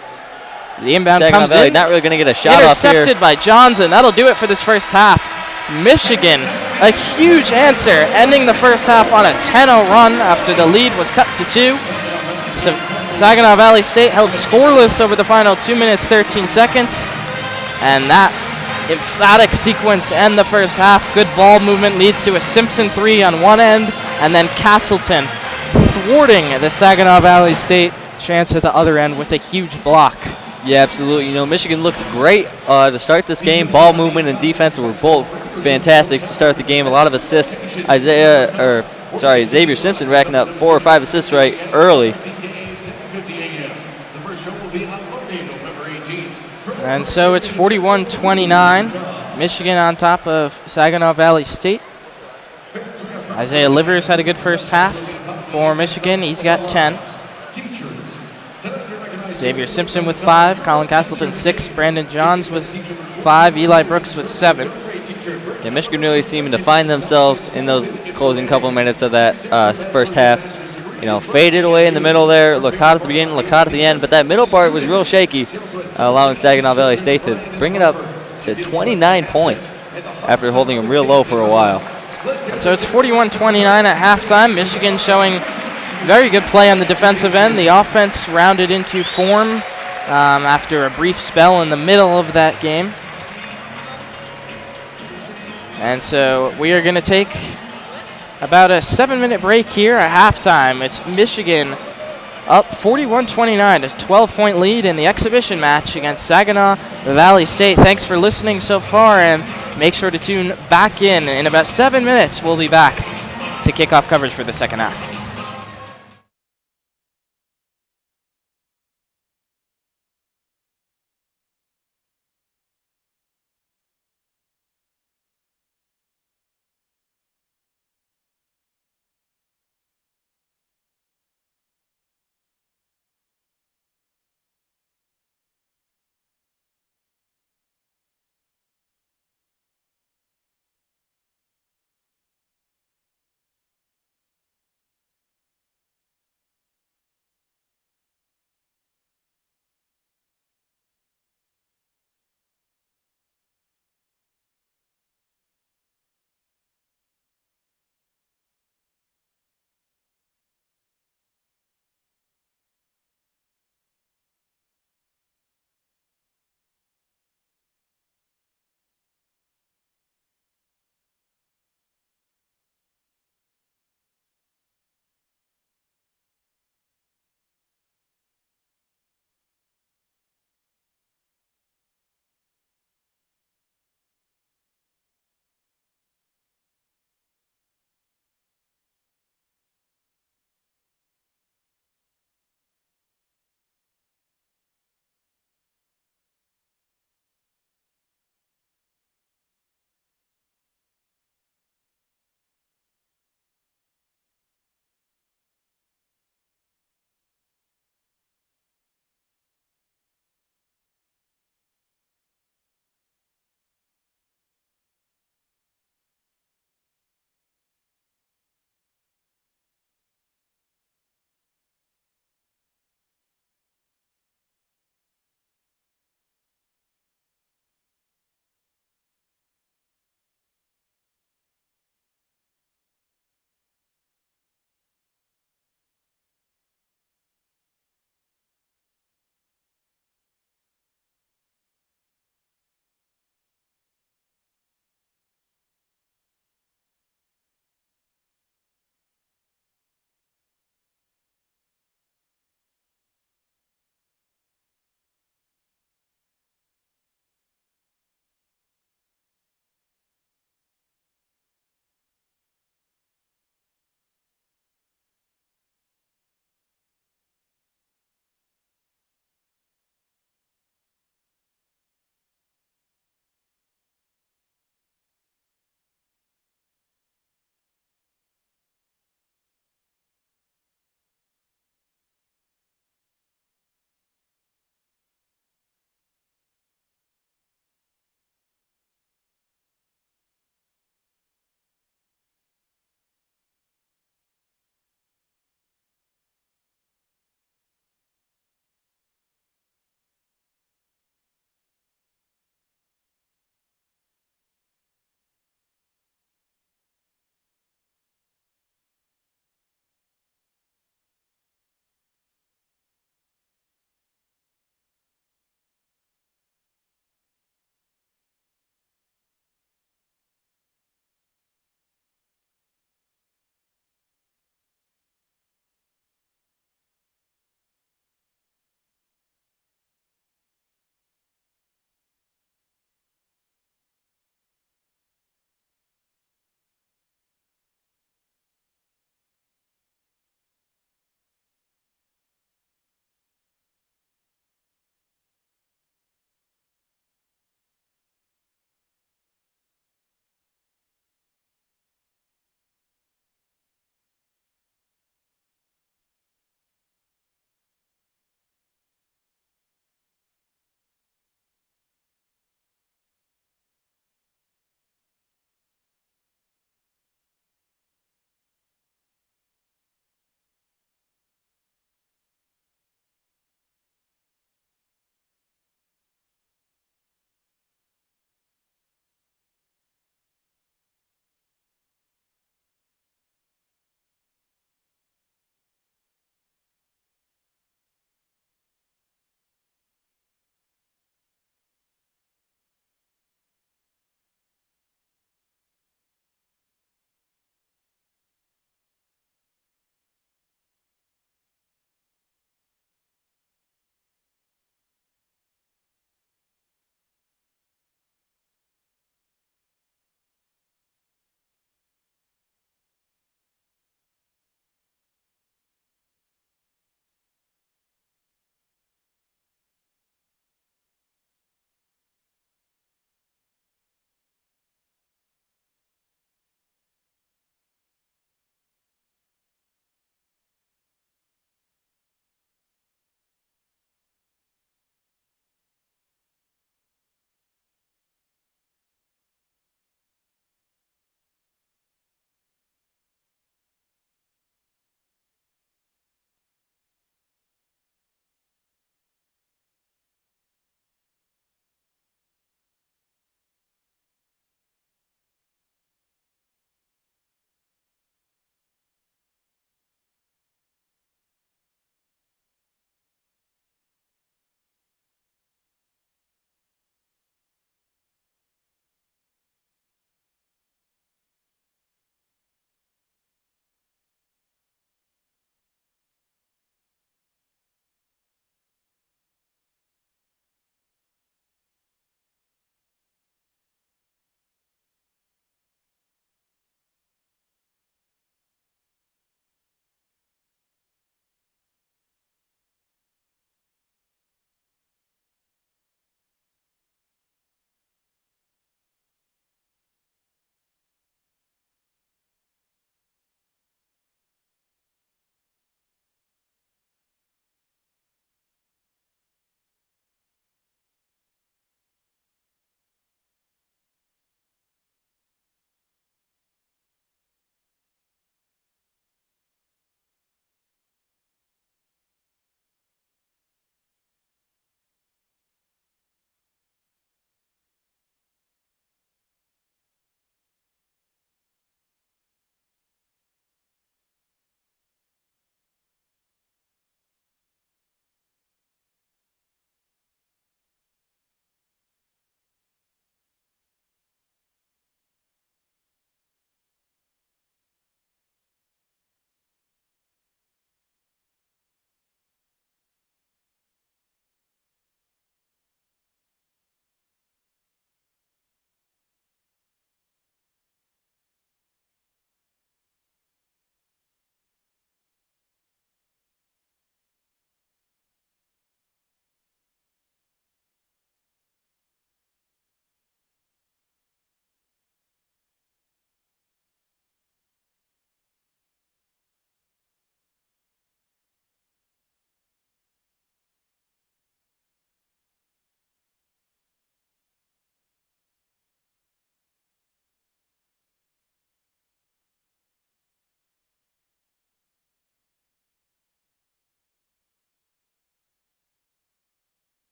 The inbound Saginaw comes Valley in. not really going to get a shot off here. Intercepted by Johnson. That'll do it for this first half. Michigan, a huge answer, ending the first half on a 10-0 run after the lead was cut to 2. So Saginaw Valley State held scoreless over the final 2 minutes, 13 seconds. And that emphatic sequence to end the first half. Good ball movement leads to a Simpson 3 on one end, and then Castleton thwarting the Saginaw Valley State chance at the other end with a huge block. Yeah, absolutely. You know, Michigan looked great to start this game. Ball movement and defense were both fantastic to start the game. A lot of assists. Xavier Simpson racking up 4 or 5 assists right early. And so it's 41-29. Michigan on top of Saginaw Valley State. Isaiah Livers had a good first half for Michigan. He's got 10. Xavier Simpson with 5, Colin Castleton 6, Brandon Johns with 5, Eli Brooks with 7. Yeah, Michigan really seeming to find themselves in those closing couple of minutes of that first half. You know, faded away in the middle there, looked hot at the beginning, looked hot at the end, but that middle part was real shaky, allowing Saginaw Valley State to bring it up to 29 points after holding them real low for a while. And so it's 41-29 at halftime. Michigan showing very good play on the defensive end. The offense rounded into form after a brief spell in the middle of that game. And so we are going to take about a 7-minute break here at halftime. It's Michigan up 41-29, a 12-point lead in the exhibition match against Saginaw Valley State. Thanks for listening so far, and make sure to tune back in. In about 7 minutes, we'll be back to kick off coverage for the second half.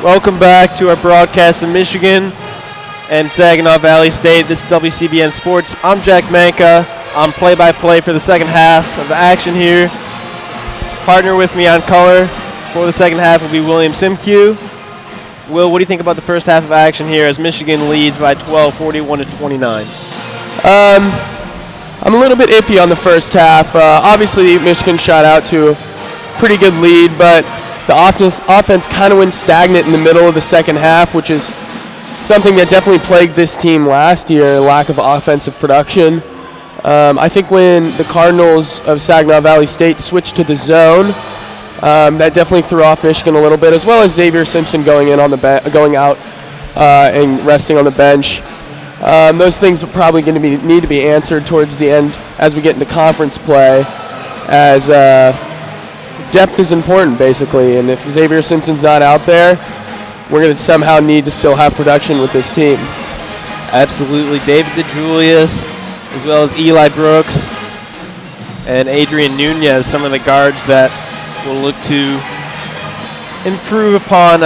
Welcome back to our broadcast in Michigan and Saginaw Valley State. This is WCBN Sports. I'm Jack Manka. I'm play-by-play for the second half of the action here. Partner with me on color for the second half will be William Simkew. Will, what do you think about the first half of action here as Michigan leads by 12, 41-29? I'm a little bit iffy on the first half. Obviously, Michigan shot out to a pretty good lead, but the offense kind of went stagnant in the middle of the second half, which is something that definitely plagued this team last year, lack of offensive production. I think when the Cardinals of Saginaw Valley State switched to the zone, that definitely threw off Michigan a little bit, as well as Xavier Simpson going out and resting on the bench. Those things are probably going to need to be answered towards the end as we get into conference play, as depth is important, basically, and if Xavier Simpson's not out there, we're going to somehow need to still have production with this team. Absolutely. David DeJulius, as well as Eli Brooks and Adrian Nunez, some of the guards that will look to improve upon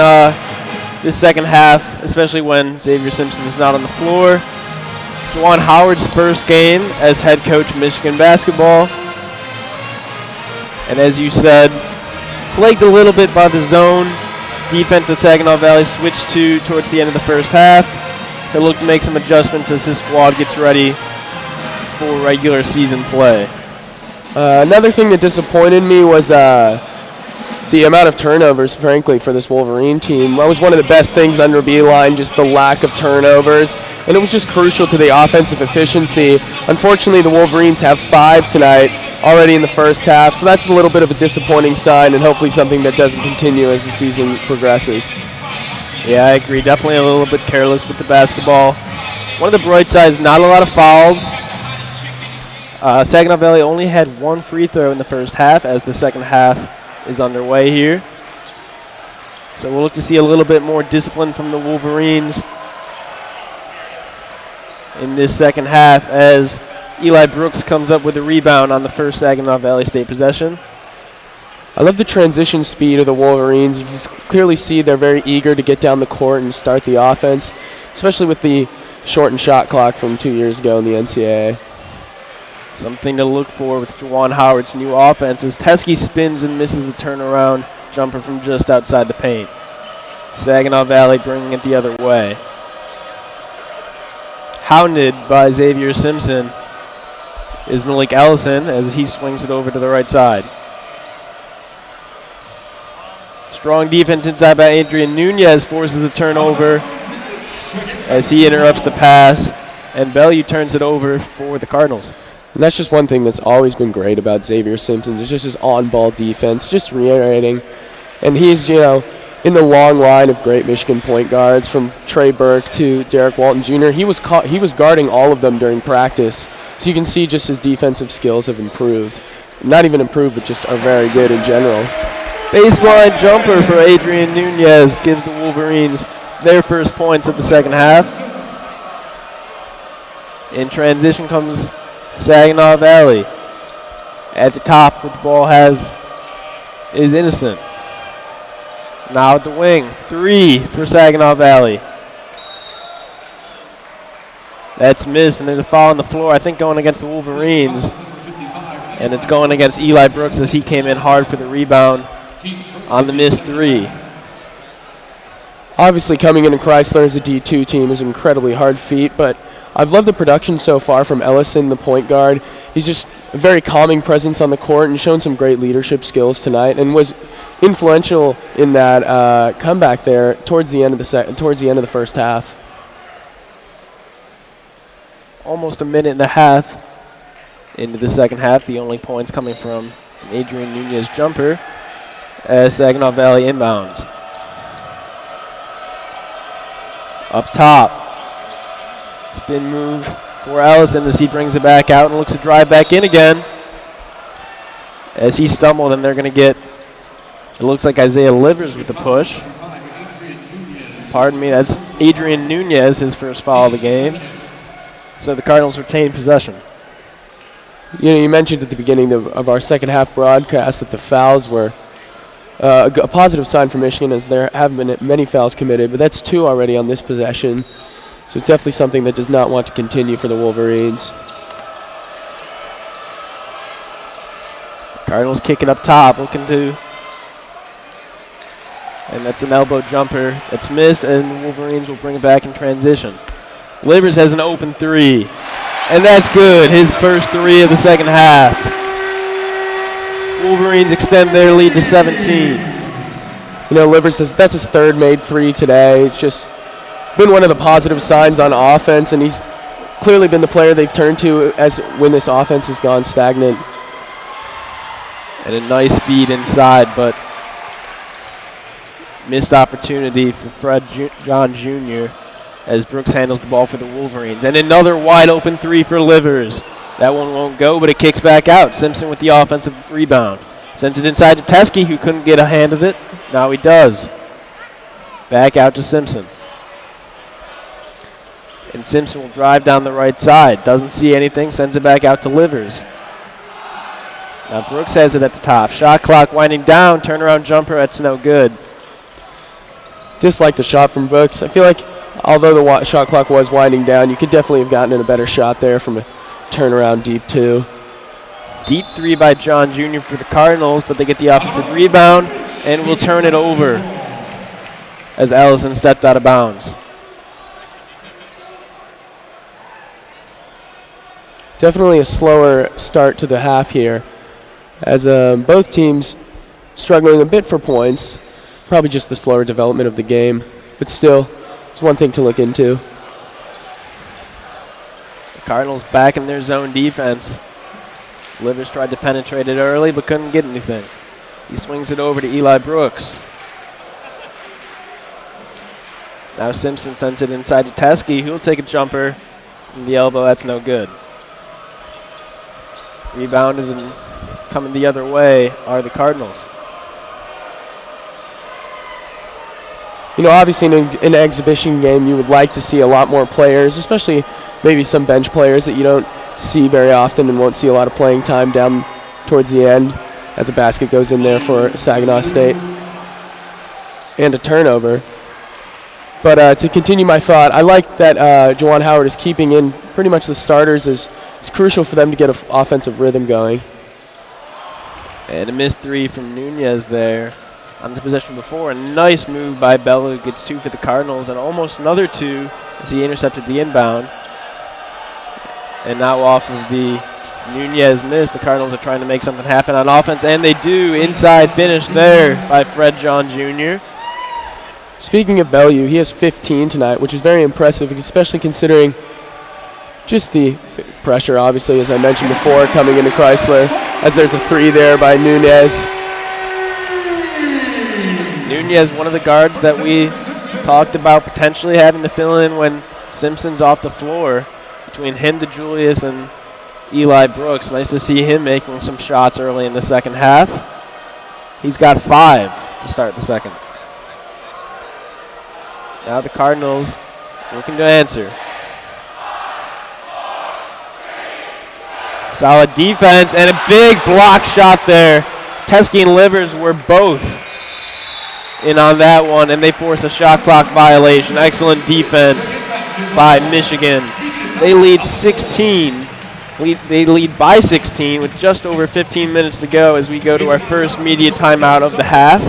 this second half, especially when Xavier Simpson is not on the floor. Juwan Howard's first game as head coach of Michigan basketball. And as you said, plagued a little bit by the zone defense that Saginaw Valley switched to towards the end of the first half. He'll look to make some adjustments as his squad gets ready for regular season play. Another thing that disappointed me was the amount of turnovers, frankly, for this Wolverine team. That was one of the best things under Beeline, just the lack of turnovers. And it was just crucial to the offensive efficiency. Unfortunately, the Wolverines have 5 tonight already in the first half, so that's a little bit of a disappointing sign and hopefully something that doesn't continue as the season progresses. Yeah, I agree. Definitely a little bit careless with the basketball. One of the bright sides, not a lot of fouls. Saginaw Valley only had 1 free throw in the first half as the second half is underway here. So we'll look to see a little bit more discipline from the Wolverines in this second half as Eli Brooks comes up with a rebound on the first Saginaw Valley State possession. I love the transition speed of the Wolverines. You can clearly see they're very eager to get down the court and start the offense, especially with the shortened shot clock from 2 years ago in the NCAA. Something to look for with Juwan Howard's new offense as Teskey spins and misses a turnaround jumper from just outside the paint. Saginaw Valley bringing it the other way. Hounded by Xavier Simpson is Malik Ellison as he swings it over to the right side. Strong defense inside by Adrian Nunez forces a turnover as he interrupts the pass, and Bellew turns it over for the Cardinals. And that's just one thing that's always been great about Xavier Simpson. It's just his on-ball defense, just reiterating. And he's, in the long line of great Michigan point guards from Trey Burke to Derek Walton Jr. He was guarding all of them during practice. So you can see just his defensive skills have improved. Not even improved, but just are very good in general. Baseline jumper for Adrian Nunez gives the Wolverines their first points of the second half. In transition comes Saginaw Valley. At the top, what the ball has is Innocent. Now at the wing, 3 for Saginaw Valley. That's missed, and there's a foul on the floor, I think going against the Wolverines. And it's going against Eli Brooks as he came in hard for the rebound on the missed 3. Obviously, coming into Chrysler as a D2 team is an incredibly hard feat, but I've loved the production so far from Ellison, the point guard. He's just a very calming presence on the court and shown some great leadership skills tonight, and was influential in that comeback there towards the end of the first half. Almost a minute and a half into the second half. The only points coming from Adrian Nunez jumper as Saginaw Valley inbounds. Up top. Spin move for Ellison as he brings it back out and looks to drive back in again. As he stumbled, and they're going to get, it looks like Isaiah Livers with the push. Pardon me, that's Adrian Nunez, his first foul of the game. So the Cardinals retain possession. You mentioned at the beginning of our second half broadcast that the fouls were a positive sign for Michigan, as there have been many fouls committed, but that's 2 already on this possession. So it's definitely something that does not want to continue for the Wolverines. Cardinals kicking up top, looking to, and that's an elbow jumper. It's missed, and the Wolverines will bring it back in transition. Livers has an open 3, and that's good. His first 3 of the second half. Wolverines extend their lead to 17. You know, Livers says that's his 3rd made 3 today. It's just been one of the positive signs on offense, and he's clearly been the player they've turned to as when this offense has gone stagnant. And a nice feed inside, but missed opportunity for Fred John Jr. as Brooks handles the ball for the Wolverines. And another wide open 3 for Livers. That one won't go, but it kicks back out. Simpson with the offensive rebound. Sends it inside to Teskey, who couldn't get a hand of it. Now he does. Back out to Simpson. And Simpson will drive down the right side. Doesn't see anything, sends it back out to Livers. Now Brooks has it at the top. Shot clock winding down. Turnaround jumper, that's no good. Dislike the shot from Brooks. I feel like although the shot clock was winding down, you could definitely have gotten in a better shot there from a turnaround deep 2. Deep 3 by John Jr. for the Cardinals, but they get the offensive rebound and will turn it over as Allison stepped out of bounds. Definitely a slower start to the half here, as both teams struggling a bit for points. Probably just the slower development of the game, but still, it's one thing to look into. The Cardinals back in their zone defense. Livers tried to penetrate it early, but couldn't get anything. He swings it over to Eli Brooks. Now Simpson sends it inside to Teskey, who'll take a jumper from the elbow. That's no good. Rebounded and coming the other way are the Cardinals. You know, obviously in an exhibition game, you would like to see a lot more players, especially maybe some bench players that you don't see very often and won't see a lot of playing time down towards the end as a basket goes in there for Saginaw State. And a turnover. But to continue my thought, I like that Juwan Howard is keeping in pretty much the starters. It's crucial for them to get an offensive rhythm going. And a missed 3 from Nunez there on the possession before. A nice move by Bella, who gets 2 for the Cardinals, and almost another 2 as he intercepted the inbound. And now off of the Nunez miss, the Cardinals are trying to make something happen on offense, and they do. Inside finish there by Fred John Jr. Speaking of Bellew, he has 15 tonight, which is very impressive, especially considering just the pressure, obviously, as I mentioned before, coming into Chrysler, as there's a 3 there by Nunez. Nunez, one of the guards that we talked about potentially having to fill in when Simpson's off the floor. Between him, DeJulius, and Eli Brooks. Nice to see him making some shots early in the second half. He's got 5 to start the second. Now the Cardinals looking to answer. Solid defense and a big block shot there. Teskey and Livers were both in on that one, and they force a shot clock violation. Excellent defense by Michigan. They lead 16. They lead by 16 with just over 15 minutes to go as we go to our first media timeout of the half.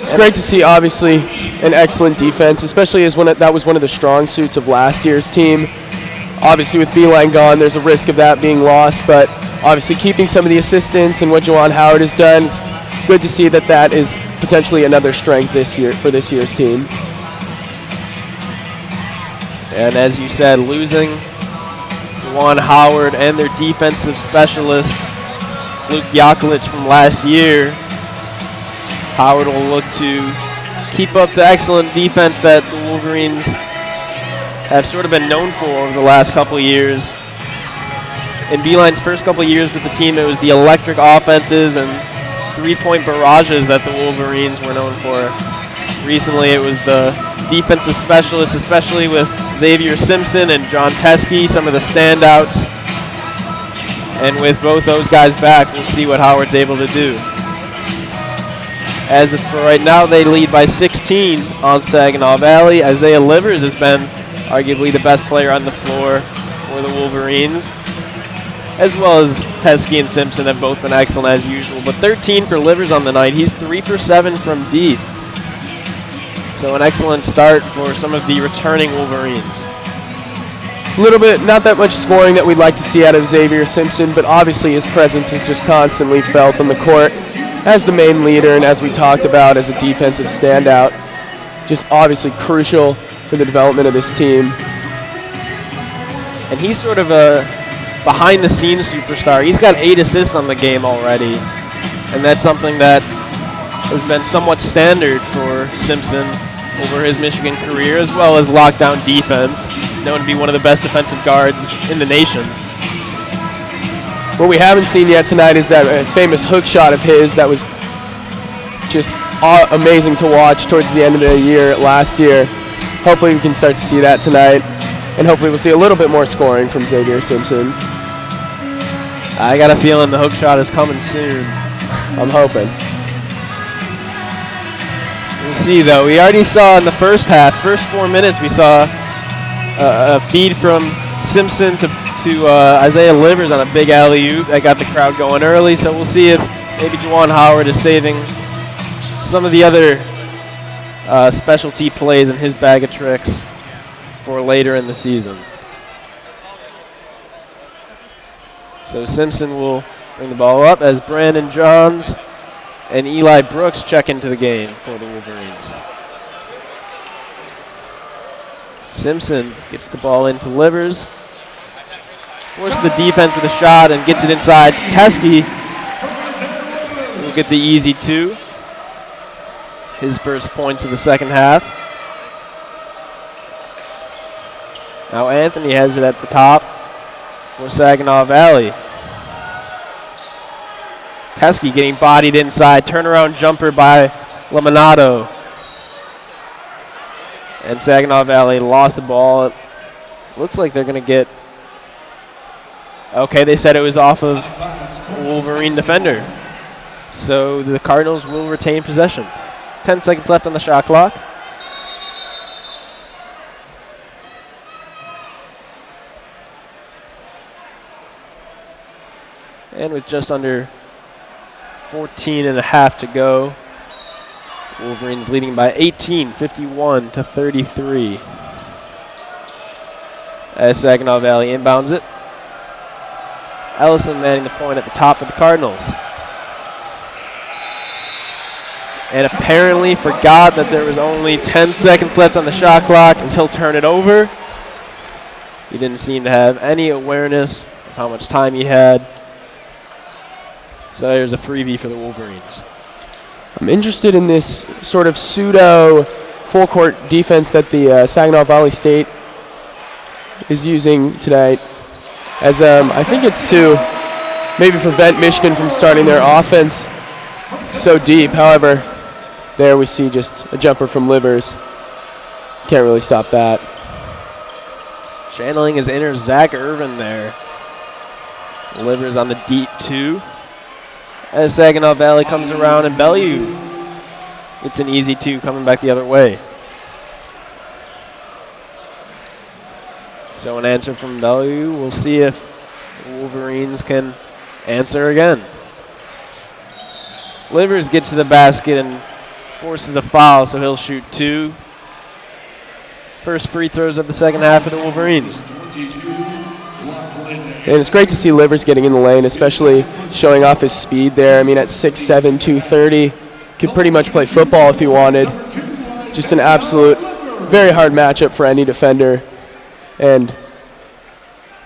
It's great to see, obviously, an excellent defense, especially as that was one of the strong suits of last year's team. Obviously, with Beeline gone, there's a risk of that being lost, but obviously keeping some of the assistants and what Juwan Howard has done, it's good to see that is potentially another strength this year for this year's team. And as you said, losing Juwan Howard and their defensive specialist, Luke Yakulich, from last year, Howard will look to keep up the excellent defense that the Wolverines have sort of been known for over the last couple of years. In Beeline's first couple of years with the team, it was the electric offenses and three-point barrages that the Wolverines were known for. Recently, it was the defensive specialists, especially with Xavier Simpson and John Teskey, some of the standouts. And with both those guys back, we'll see what Howard's able to do. As of for right now, they lead by 16 on Saginaw Valley. Isaiah Livers has been arguably the best player on the floor for the Wolverines, as well as Teskey and Simpson have both been excellent as usual. But 13 for Livers on the night. He's 3 for 7 from deep. So an excellent start for some of the returning Wolverines. A little bit, not that much scoring that we'd like to see out of Xavier Simpson, but obviously his presence is just constantly felt on the court as the main leader and as we talked about as a defensive standout. Just obviously crucial for the development of this team. And he's sort of a behind-the-scenes superstar. He's got 8 assists on the game already, and that's something that has been somewhat standard for Simpson over his Michigan career, as well as lockdown defense, known to be one of the best defensive guards in the nation. What we haven't seen yet tonight is that famous hook shot of his that was just amazing to watch towards the end of the year last year. Hopefully we can start to see that tonight, and hopefully we'll see a little bit more scoring from Xavier Simpson. I got a feeling the hook shot is coming soon. I'm hoping. We'll see, though. We already saw in the first half, first 4 minutes, we saw a feed from Simpson to Isaiah Livers on a big alley-oop that got the crowd going early. So we'll see if maybe Juwan Howard is saving some of the other specialty plays in his bag of tricks for later in the season. So Simpson will bring the ball up as Brandon Johns and Eli Brooks check into the game for the Wolverines. Simpson gets the ball into Livers, forces the defense with a shot and gets it inside to Teskey. We'll get the easy 2. His first points of the second half. Now Anthony has it at the top for Saginaw Valley. Teskey getting bodied inside. Turnaround jumper by Laminato. And Saginaw Valley lost the ball. It looks like they're going to get... Okay, they said it was off of Wolverine defender. So the Cardinals will retain possession. 10 seconds left on the shot clock. And with just under 14 and a half to go, Wolverines leading by 18, 51-33. As Saginaw Valley inbounds it. Ellison manning the point at the top for the Cardinals. And apparently forgot that there was only 10 seconds left on the shot clock as he'll turn it over. He didn't seem to have any awareness of how much time he had. So there's a freebie for the Wolverines. I'm interested in this sort of pseudo full-court defense that the Saginaw Valley State is using tonight, as I think it's to maybe prevent Michigan from starting their offense so deep. However, there we see just a jumper from Livers. Can't really stop that. Channeling his inner Zach Irvin there. Livers on the deep 2. As Saginaw Valley comes around and Bellew, it's an easy 2 coming back the other way. So an answer from Bellew. We'll see if the Wolverines can answer again. Livers gets to the basket and forces a foul, so he'll shoot 2. First free throws of the second half for the Wolverines. And it's great to see Livers getting in the lane, especially showing off his speed there. I mean, at 6'7", 230, could pretty much play football if he wanted. Just an absolute, very hard matchup for any defender. And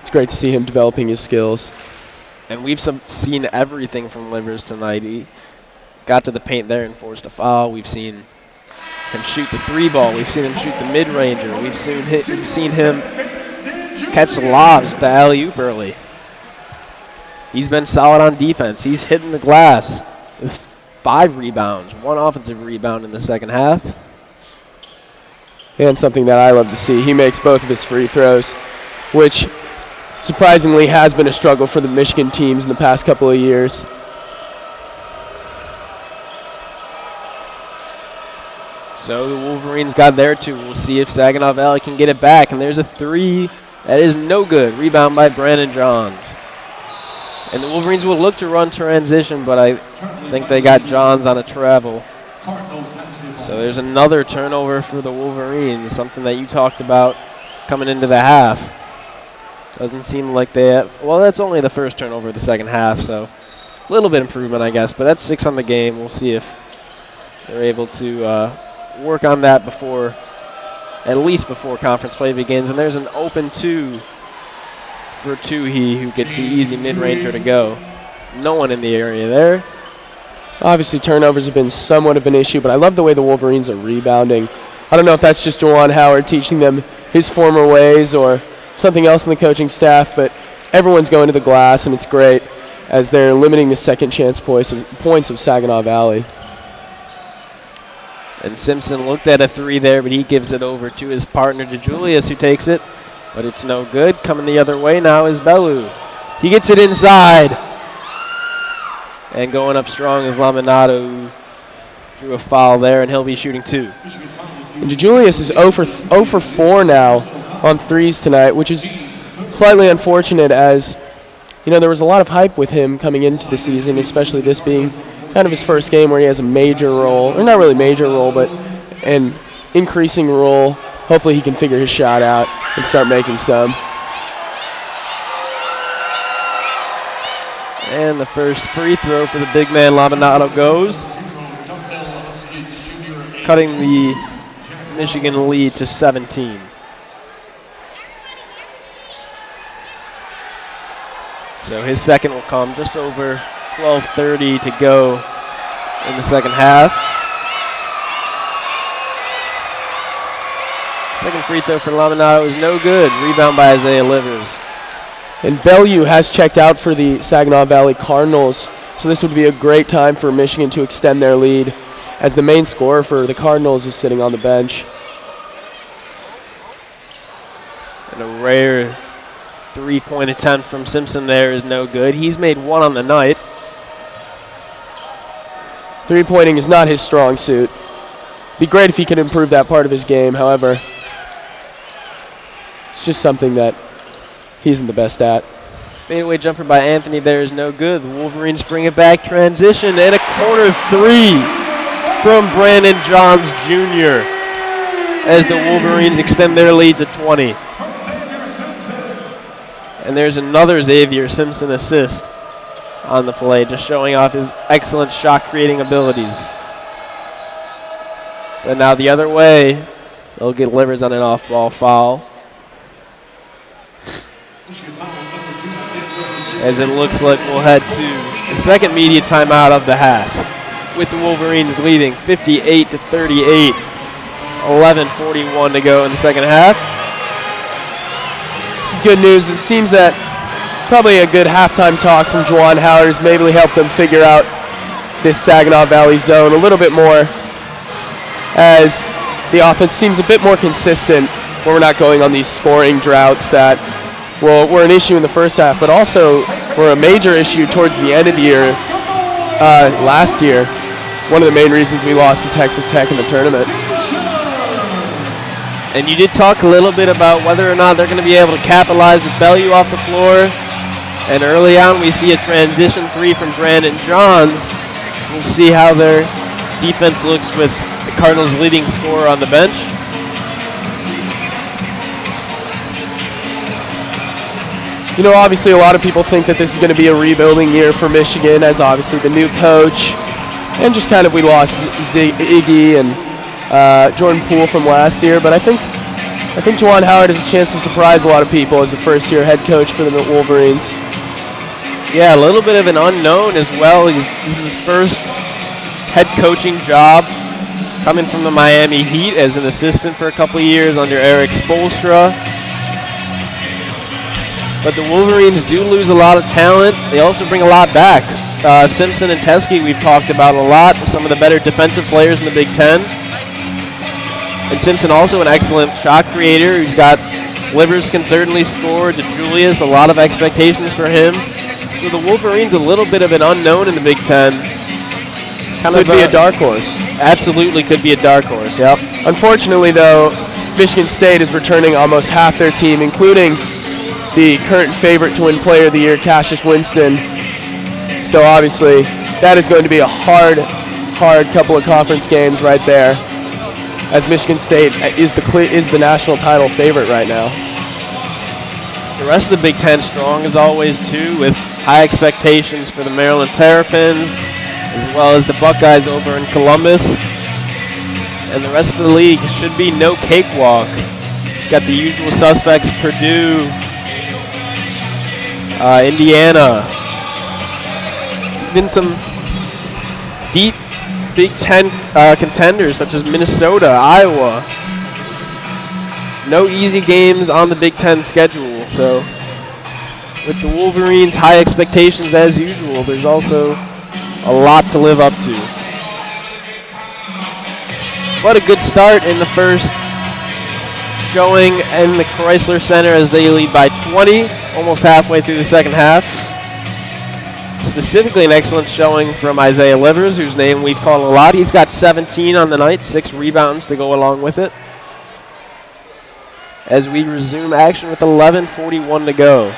it's great to see him developing his skills. And we've seen everything from Livers tonight. He got to the paint there and forced a foul. We've seen him shoot the 3-ball. We've seen him shoot the mid-ranger. We've seen him catch the lobs with the alley-oop early. He's been solid on defense. He's hitting the glass with 5 rebounds, 1 offensive rebound in the second half. And something that I love to see, he makes both of his free throws, which surprisingly has been a struggle for the Michigan teams in the past couple of years. So the Wolverines got there too. We'll see if Saginaw Valley can get it back. And there's a three that is no good. Rebound by Brandon Johns. And the Wolverines will look to run transition, but I think they got Johns on a travel. So there's another turnover for the Wolverines, something that you talked about coming into the half. Doesn't seem like they have, well, that's only the first turnover of the second half, so a little bit improvement, I guess. But that's 6 on the game. We'll see if they're able to work on that before, at least before conference play begins. And there's an open 2 for Toohey, who gets the easy mid-ranger to go. No one in the area there. Obviously, turnovers have been somewhat of an issue, but I love the way the Wolverines are rebounding. I don't know if that's just Juwan Howard teaching them his former ways or something else in the coaching staff, but everyone's going to the glass, and it's great as they're limiting the second chance points of Saginaw Valley. And Simpson looked at a 3 there, but he gives it over to his partner, DeJulius, who takes it. But it's no good. Coming the other way now is Bellew. He gets it inside. And going up strong is Laminato, who drew a foul there, and he'll be shooting 2. And DeJulius is 0 for 4 now on threes tonight, which is slightly unfortunate as, you know, there was a lot of hype with him coming into the season, especially this being kind of his first game where he has a major role, or not really major role, but an increasing role. Hopefully he can figure his shot out and start making some. And the first free throw for the big man, Laminato, goes, cutting the Michigan lead to 17. So his second will come just over 12:30 to go in the second half. Second free throw for Laminato is no good. Rebound by Isaiah Livers. And Bellew has checked out for the Saginaw Valley Cardinals, so this would be a great time for Michigan to extend their lead as the main scorer for the Cardinals is sitting on the bench. And a rare three-point attempt from Simpson there is no good. He's made 1 on the night. Three-pointing is not his strong suit. Be great if he could improve that part of his game, however. It's just something that he isn't the best at. Fadeaway jumper by Anthony there is no good. The Wolverines bring it back. Transition and a corner 3 from Brandon Johns Jr. as the Wolverines extend their lead to 20. And there's another Xavier Simpson assist on the play, just showing off his excellent shot-creating abilities. But now the other way, they'll get Livers on an off-ball foul. As it looks like we'll head to the second media timeout of the half, with the Wolverines leading 58-38. 11:41 to go in the second half. This is good news. It seems that probably a good halftime talk from Juwan Howard has maybe helped them figure out this Saginaw Valley zone a little bit more, as the offense seems a bit more consistent when we're not going on these scoring droughts that were an issue in the first half, but also were a major issue towards the end of the year last year. One of the main reasons we lost to Texas Tech in the tournament. And you did talk a little bit about whether or not they're going to be able to capitalize with Bellew off the floor. And early on, we see a transition 3 from Brandon Johns. We'll see how their defense looks with the Cardinals' leading scorer on the bench. You know, obviously a lot of people think that this is going to be a rebuilding year for Michigan, as obviously the new coach, and just kind of we lost Iggy and Jordan Poole from last year. But I think Juwan Howard has a chance to surprise a lot of people as a first-year head coach for the Wolverines. Yeah, a little bit of an unknown as well. This is his first head coaching job, coming from the Miami Heat as an assistant for a couple of years under Eric Spoelstra. But the Wolverines do lose a lot of talent. They also bring a lot back. Simpson and Teskey we've talked about a lot, some of the better defensive players in the Big Ten. And Simpson also an excellent shot creator who's got Livers can certainly score. DeJulius, a lot of expectations for him. So the Wolverines a little bit of an unknown in the Big Ten. Could be a dark horse. absolutely could be a dark horse, yep. Unfortunately, though, Michigan State is returning almost half their team, including the current favorite to win Player of the Year, Cassius Winston. So obviously, that is going to be a hard couple of conference games right there, as Michigan State is the national title favorite right now. The rest of the Big Ten strong as always too, with high expectations for the Maryland Terrapins, as well as the Buckeyes over in Columbus. And the rest of the league should be no cakewalk. Got the usual suspects: Purdue, Indiana, even some deep Big Ten contenders such as Minnesota, Iowa. No easy games on the Big Ten schedule, so with the Wolverines, high expectations as usual. There's also a lot to live up to. What a good start in the first showing in the Chrysler Center as they lead by 20, almost halfway through the second half. Specifically an excellent showing from Isaiah Livers, whose name we've called a lot. He's got 17 on the night, 6 rebounds to go along with it. As we resume action with 11:41 to go.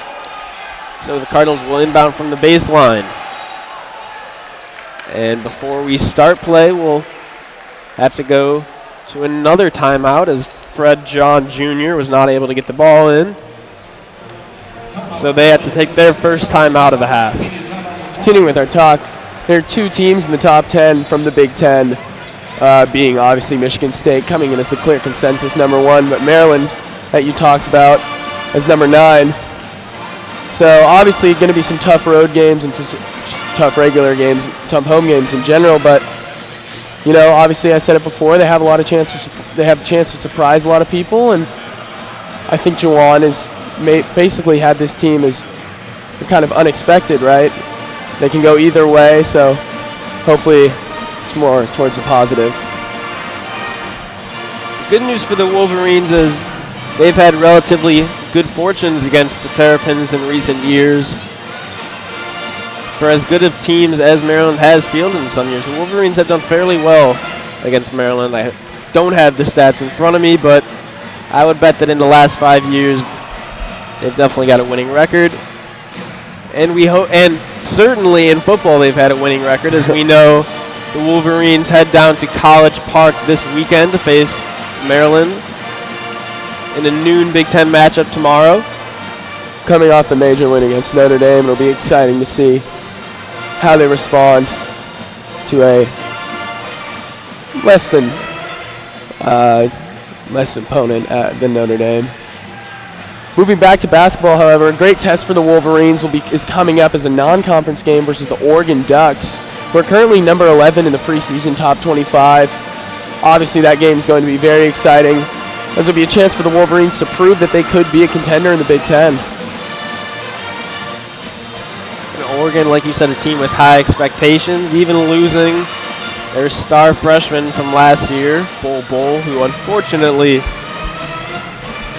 So the Cardinals will inbound from the baseline. And before we start play, we'll have to go to another timeout as Fred John Jr. was not able to get the ball in. So they have to take their first timeout of the half. Continuing with our talk, there are 2 teams in the top 10 from the Big Ten, being obviously Michigan State coming in as the clear consensus number 1, but Maryland, that you talked about, as number 9. So obviously going to be some tough road games and tough regular games, tough home games in general, but you know, obviously I said it before, they have a lot of chances. They have a chance to surprise a lot of people, and I think Jawan has basically had this team as kind of unexpected, right? They can go either way, so hopefully it's more towards the positive. Good news for the Wolverines is they've had relatively good fortunes against the Terrapins in recent years. For as good of teams as Maryland has fielded in some years, the Wolverines have done fairly well against Maryland. I don't have the stats in front of me, but I would bet that in the last 5 years, they've definitely got a winning record. And and certainly in football, they've had a winning record. As we know, the Wolverines head down to College Park this weekend to face Maryland in a noon Big Ten matchup tomorrow. Coming off the major win against Notre Dame, it'll be exciting to see how they respond to a less opponent than Notre Dame. Moving back to basketball, however, a great test for the Wolverines is coming up as a non-conference game versus the Oregon Ducks. We're currently number 11 in the preseason top 25. Obviously, that game is going to be very exciting, as it'll be a chance for the Wolverines to prove that they could be a contender in the Big Ten. Oregon, like you said, a team with high expectations, even losing their star freshman from last year, Bull, who unfortunately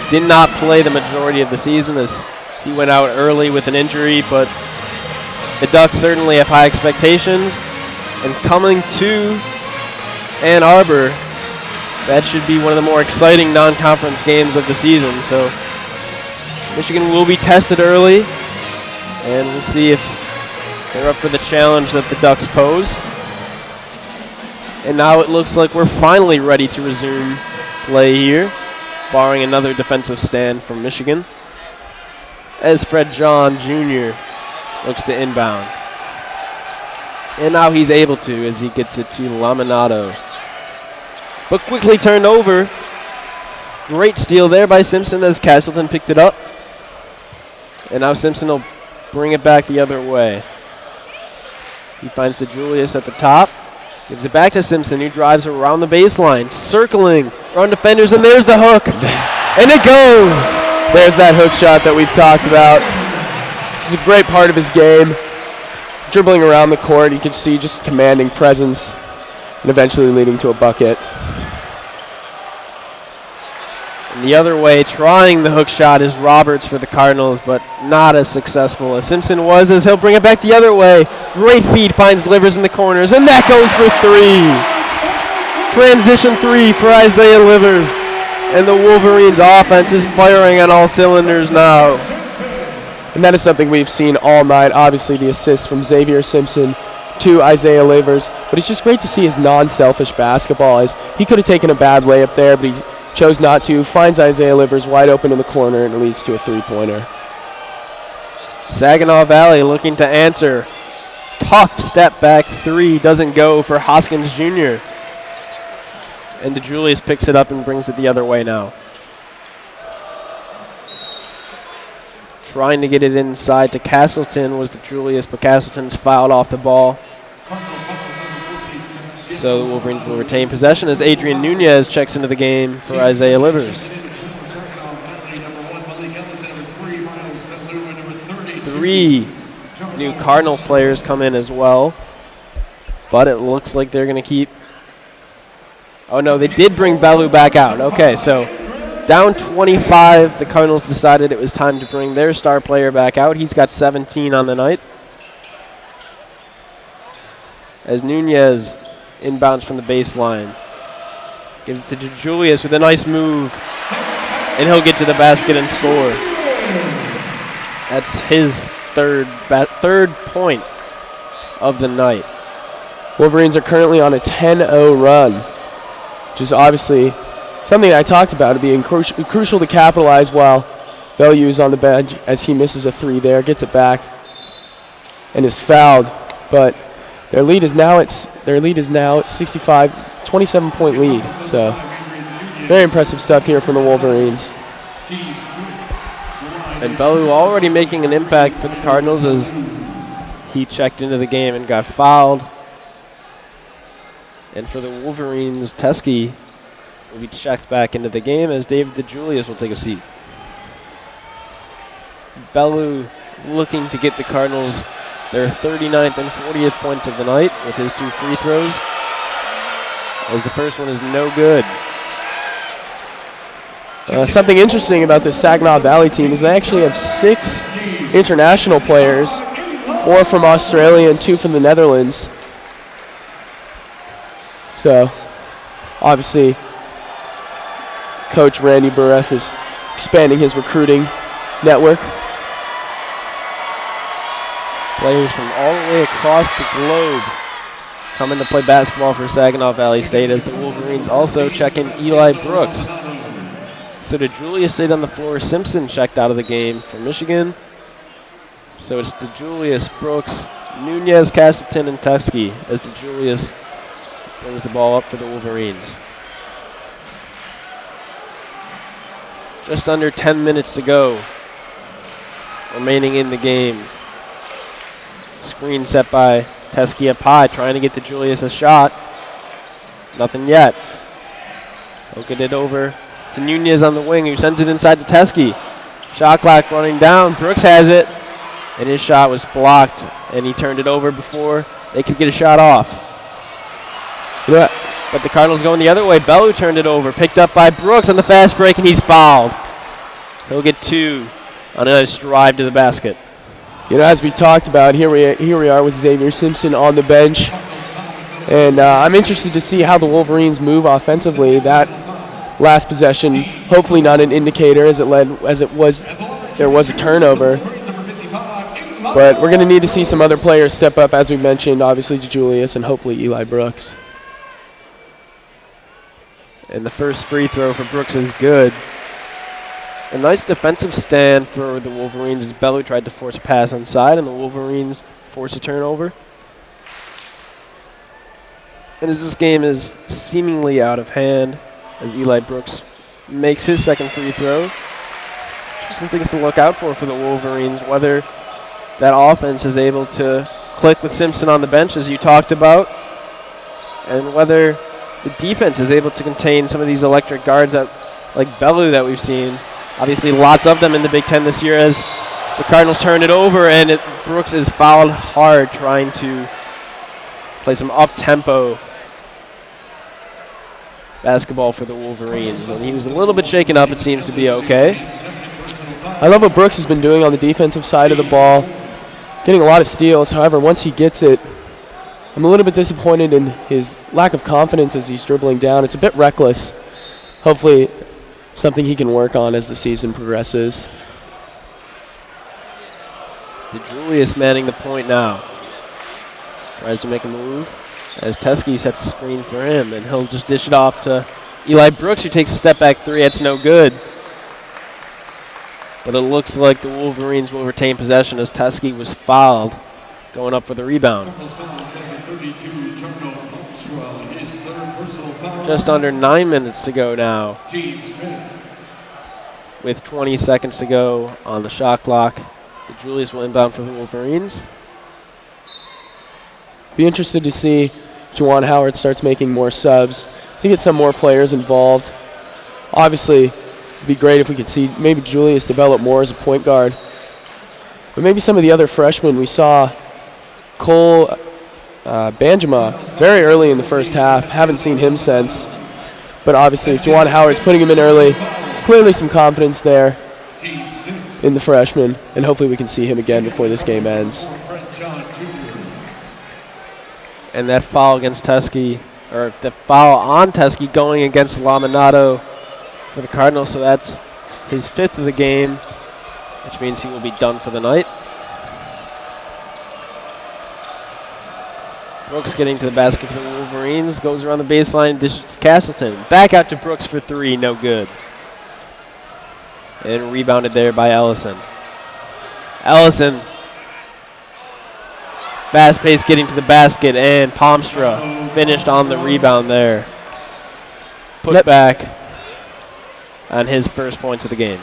did not play the majority of the season as he went out early with an injury, but the Ducks certainly have high expectations. And coming to Ann Arbor, that should be one of the more exciting non-conference games of the season. So Michigan will be tested early, and we'll see if they're up for the challenge that the Ducks pose. And now it looks like we're finally ready to resume play here, barring another defensive stand from Michigan, as Fred John Jr. looks to inbound. And now he's able to as he gets it to Laminato. But quickly turned over. Great steal there by Simpson as Castleton picked it up. And now Simpson will bring it back the other way. He finds the Julius at the top. Gives it back to Simpson, who drives around the baseline, circling around defenders, and there's the hook. And it goes! There's that hook shot that we've talked about. It's a great part of his game. Dribbling around the court, you can see just commanding presence and eventually leading to a bucket. And the other way, trying the hook shot, is Roberts for the Cardinals, but not as successful as Simpson was, as he'll bring it back the other way. Great feed, finds Livers in the corners, and that goes for 3. Transition 3 for Isaiah Livers. And the Wolverines offense is firing on all cylinders now. And that is something we've seen all night. Obviously, the assist from Xavier Simpson to Isaiah Livers. But it's just great to see his non-selfish basketball. As he could have taken a bad layup there, but he chose not to. Finds Isaiah Livers wide open in the corner, and it leads to a three-pointer. Saginaw Valley looking to answer. Tough step back three doesn't go for Hoskins Jr. And DeJulius picks it up and brings it the other way now. Trying to get it inside to Castleton was DeJulius, but Castleton's fouled off the ball. So the Wolverines will retain possession as Adrian Nunez checks into the game for Isaiah Livers. 3 new Cardinal players come in as well, but it looks like they're going to keep. Oh no, they did bring Bellew back out. Okay, so down 25, the Cardinals decided it was time to bring their star player back out. He's got 17 on the night. As Nunez inbounds from the baseline. Gives it to DeJulius with a nice move. And he'll get to the basket and score. That's his third point of the night. Wolverines are currently on a 10-0 run, which is obviously something I talked about, it being crucial to capitalize while Bellew is on the bench as he misses a three there, gets it back, and is fouled. But their lead is now at 65, 27-point lead. So very impressive stuff here from the Wolverines. And Bellew already making an impact for the Cardinals as he checked into the game and got fouled. And for the Wolverines, Teskey will be checked back into the game as David DeJulius will take a seat. Bellew looking to get the Cardinals their 39th and 40th points of the night with his 2 free throws, as the first one is no good. Something interesting about this Saginaw Valley team is they actually have 6 international players, 4 from Australia and 2 from the Netherlands. So, obviously, Coach Randy Barrett is expanding his recruiting network. Players from all the way across the globe coming to play basketball for Saginaw Valley State, as the Wolverines also check in Eli Brooks. So DeJulius stayed on the floor. Simpson checked out of the game for Michigan. So it's DeJulius, Brooks, Nunez, Castleton, and Teskey as DeJulius brings the ball up for the Wolverines. Just under 10 minutes to go remaining in the game. Screen set by Teskey up high, trying to get DeJulius a shot. Nothing yet. He'll get it over to Nunez on the wing, who sends it inside to Teskey. Shot clock running down. Brooks has it, and his shot was blocked, and he turned it over before they could get a shot off. Yeah. But the Cardinals going the other way. Bellew turned it over, picked up by Brooks on the fast break, and he's fouled. He'll get 2 on a nice drive to the basket. You know, as we talked about, here we are with Xavier Simpson on the bench. And I'm interested to see how the Wolverines move offensively. That last possession, hopefully not an indicator as there was a turnover. But we're going to need to see some other players step up, as we mentioned, obviously DeJulius and hopefully Eli Brooks. And the first free throw for Brooks is good. A nice defensive stand for the Wolverines as Bellew tried to force a pass inside, and the Wolverines force a turnover. And as this game is seemingly out of hand, as Eli Brooks makes his second free throw, just some things to look out for the Wolverines, whether that offense is able to click with Simpson on the bench, as you talked about, and whether the defense is able to contain some of these electric guards like Bellew that we've seen. Obviously, lots of them in the Big Ten this year as the Cardinals turn it over, and Brooks is fouled hard trying to play some up-tempo basketball for the Wolverines. And he was a little bit shaken up. It seems to be okay. I love what Brooks has been doing on the defensive side of the ball, getting a lot of steals. However, once he gets it, I'm a little bit disappointed in his lack of confidence as he's dribbling down. It's a bit reckless. Hopefully something he can work on as the season progresses. DeJulius manning the point now. Tries to make a move as Teskey sets a screen for him, and he'll just dish it off to Eli Brooks, who takes a step back three. It's no good. But it looks like the Wolverines will retain possession as Teskey was fouled, going up for the rebound. Just under 9 minutes to go now, with 20 seconds to go on the shot clock. Julius will inbound for the Wolverines. Be interested to see Juwan Howard starts making more subs to get some more players involved. Obviously, it'd be great if we could see maybe Julius develop more as a point guard. But maybe some of the other freshmen, we saw Cole Banjama very early in the first half. Haven't seen him since. But obviously, if Juwan Howard's putting him in early, clearly some confidence there in the freshman, and hopefully we can see him again before this game ends. And that foul against Teskey, or the foul on Teskey going against Laminato for the Cardinals, so that's his 5th of the game, which means he will be done for the night. Brooks getting to the basket for the Wolverines, goes around the baseline, dishes to Castleton. Back out to Brooks for three, no good. And rebounded there by Ellison. Ellison, fast pace getting to the basket, and Palmstra finished on the rebound there. Put back on his first points of the game.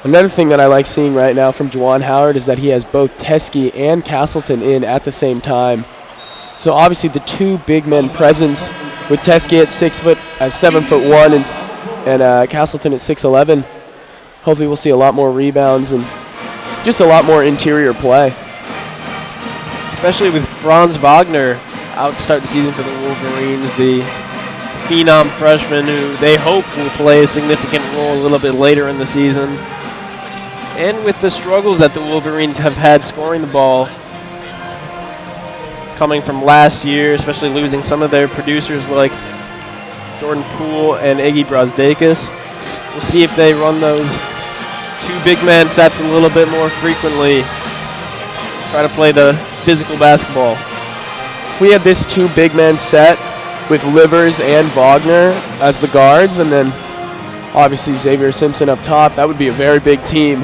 Another thing that I like seeing right now from Juwan Howard is that he has both Teskey and Castleton in at the same time. So obviously the two big men presence with Teskey at 7'1" and Castleton at 6'11". Hopefully we'll see a lot more rebounds and just a lot more interior play. Especially with Franz Wagner out to start the season for the Wolverines, the phenom freshman who they hope will play a significant role a little bit later in the season. And with the struggles that the Wolverines have had scoring the ball coming from last year, especially losing some of their producers like Jordan Poole and Iggy Brazdakis. We'll see if they run those two big man sets a little bit more frequently. Try to play the physical basketball. If we had this two big man set with Livers and Wagner as the guards, and then obviously Xavier Simpson up top, that would be a very big team,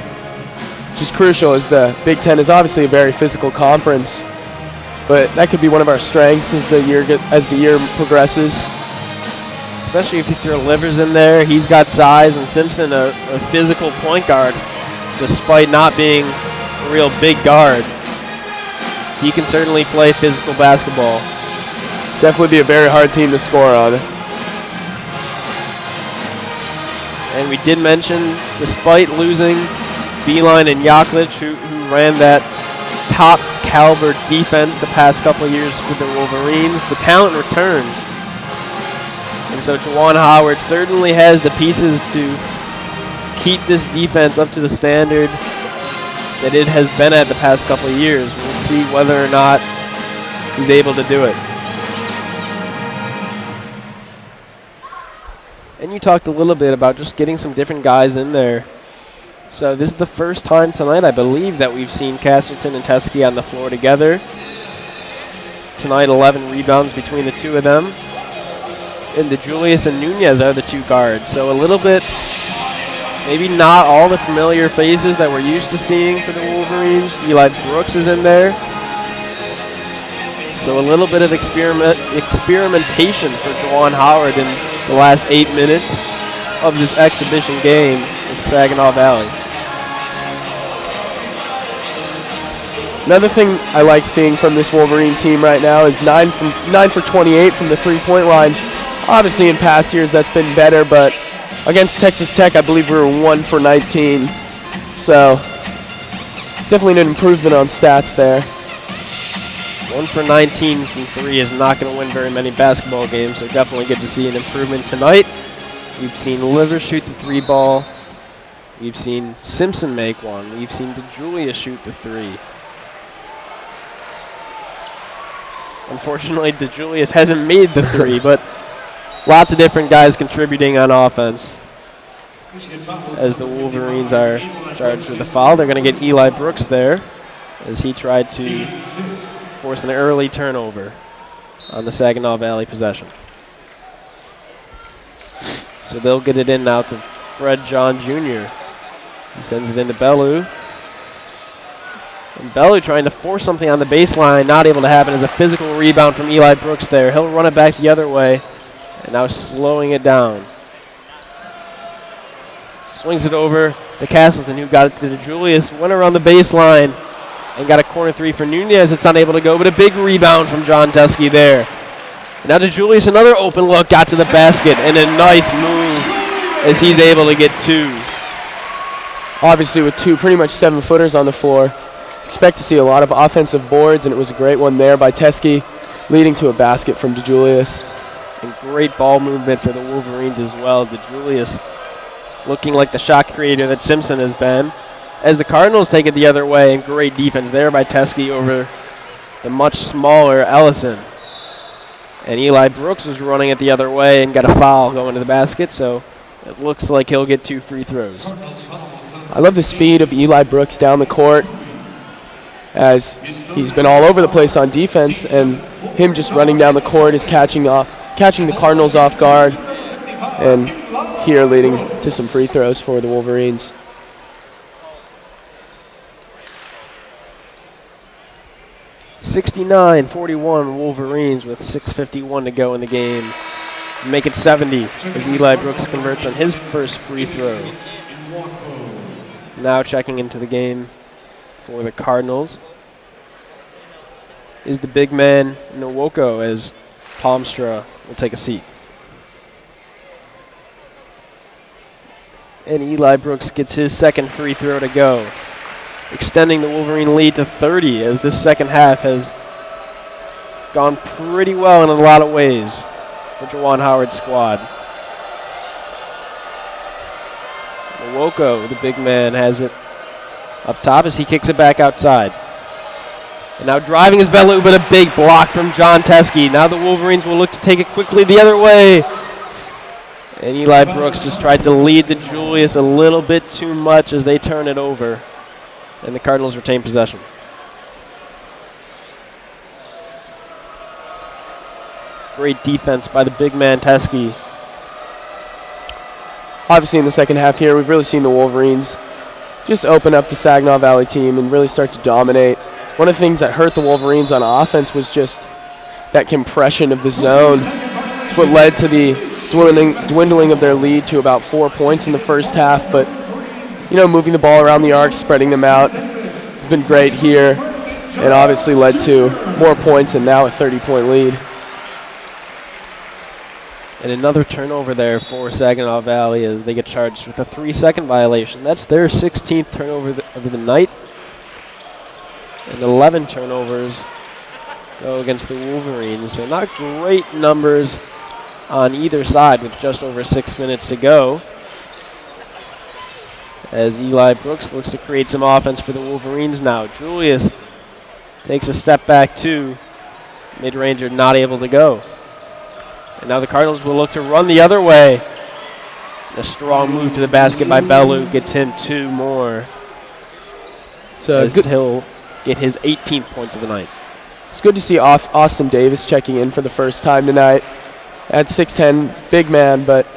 which is crucial as the Big Ten is obviously a very physical conference. But that could be one of our strengths as the year progresses. Especially if you throw Livers in there. He's got size, and Simpson a physical point guard, despite not being a real big guard. He can certainly play physical basketball. Definitely be a very hard team to score on. And we did mention, despite losing Beeline and Yaklich, who ran that top caliber defense the past couple of years with the Wolverines, the talent returns. And so Juwan Howard certainly has the pieces to keep this defense up to the standard that it has been at the past couple of years. We'll see whether or not he's able to do it. And you talked a little bit about just getting some different guys in there. So this is the first time tonight, I believe, that we've seen Castleton and Teskey on the floor together. Tonight, 11 rebounds between the two of them. And DeJulius and Nunez are the two guards. So a little bit, maybe not all the familiar faces that we're used to seeing for the Wolverines. Eli Brooks is in there. So a little bit of experimentation for Juwan Howard in the last 8 minutes of this exhibition game with Saginaw Valley. Another thing I like seeing from this Wolverine team right now is 9 for 28 from the three-point line. Obviously in past years that's been better, but against Texas Tech I believe we were 1 for 19. So definitely an improvement on stats there. 1 for 19 from 3 is not going to win very many basketball games, so definitely good to see an improvement tonight. We've seen Livers shoot the 3 ball. We've seen Simpson make one. We've seen DeJulius shoot the 3. Unfortunately, DeJulius hasn't made the three, but lots of different guys contributing on offense. As the Wolverines are charged with a foul, they're going to get Eli Brooks there as he tried to force an early turnover on the Saginaw Valley possession. So they'll get it in now to Fred John Jr. He sends it into Bellew. And Bellew trying to force something on the baseline, not able to happen as a physical rebound from Eli Brooks there. He'll run it back the other way, and now slowing it down. Swings it over to Castleton, who got it to DeJulius, went around the baseline, and got a corner three for Nunez. It's unable to go, but a big rebound from John Teskey there. And now DeJulius, another open look, got to the basket, and a nice move as he's able to get two. Obviously with two pretty much 7-footers on the floor, expect to see a lot of offensive boards, and it was a great one there by Teskey, leading to a basket from DeJulius. And great ball movement for the Wolverines as well. DeJulius looking like the shot creator that Simpson has been. As the Cardinals take it the other way, and great defense there by Teskey over the much smaller Ellison. And Eli Brooks was running it the other way and got a foul going to the basket, so it looks like he'll get 2 free throws. I love the speed of Eli Brooks down the court, as he's been all over the place on defense, and him just running down the court is catching the Cardinals off guard, and here leading to some free throws for the Wolverines. (69-41) Wolverines with 6:51 to go in the game. Make it 70 as Eli Brooks converts on his first free throw. Now checking into the game for the Cardinals is the big man Nwoko, as Palmstra will take a seat. And Eli Brooks gets his second free throw to go, extending the Wolverine lead to 30 as this second half has gone pretty well in a lot of ways for Juwan Howard's squad. Nwoko, the big man, has it up top as he kicks it back outside. And now driving is Bellew, but a big block from John Teskey. Now the Wolverines will look to take it quickly the other way. And Eli Brooks just tried to lead DeJulius a little bit too much as they turn it over. And the Cardinals retain possession. Great defense by the big man Teskey. Obviously in the second half here, we've really seen the Wolverines just open up the Saginaw Valley team and really start to dominate. One of the things that hurt the Wolverines on offense was just that compression of the zone. It's what led to the dwindling of their lead to about 4 points in the first half. But, you know, moving the ball around the arc, spreading them out, it's been great here, and obviously led to more points and now a 30-point lead. And another turnover there for Saginaw Valley as they get charged with a 3-second violation. That's their 16th turnover of the night. And 11 turnovers go against the Wolverines. So not great numbers on either side with just over 6 minutes to go. As Eli Brooks looks to create some offense for the Wolverines now. Julius takes a step back too. Mid-ranger not able to go. And now the Cardinals will look to run the other way. A strong move to the basket by Bellew gets him 2 more. So as he'll get his 18th points of the night. It's good to see Austin Davis checking in for the first time tonight. At 6'10", big man, but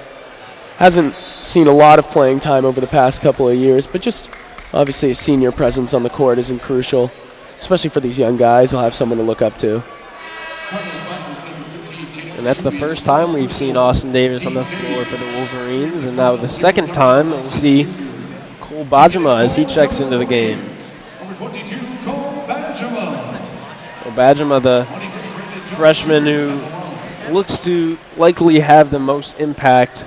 hasn't seen a lot of playing time over the past couple of years. But just obviously a senior presence on the court isn't crucial, especially for these young guys. They'll have someone to look up to. And that's the first time we've seen Austin Davis on the floor for the Wolverines. And now the second time we'll see Cole Bajema as he checks into the game. So Bajema, the freshman who looks to likely have the most impact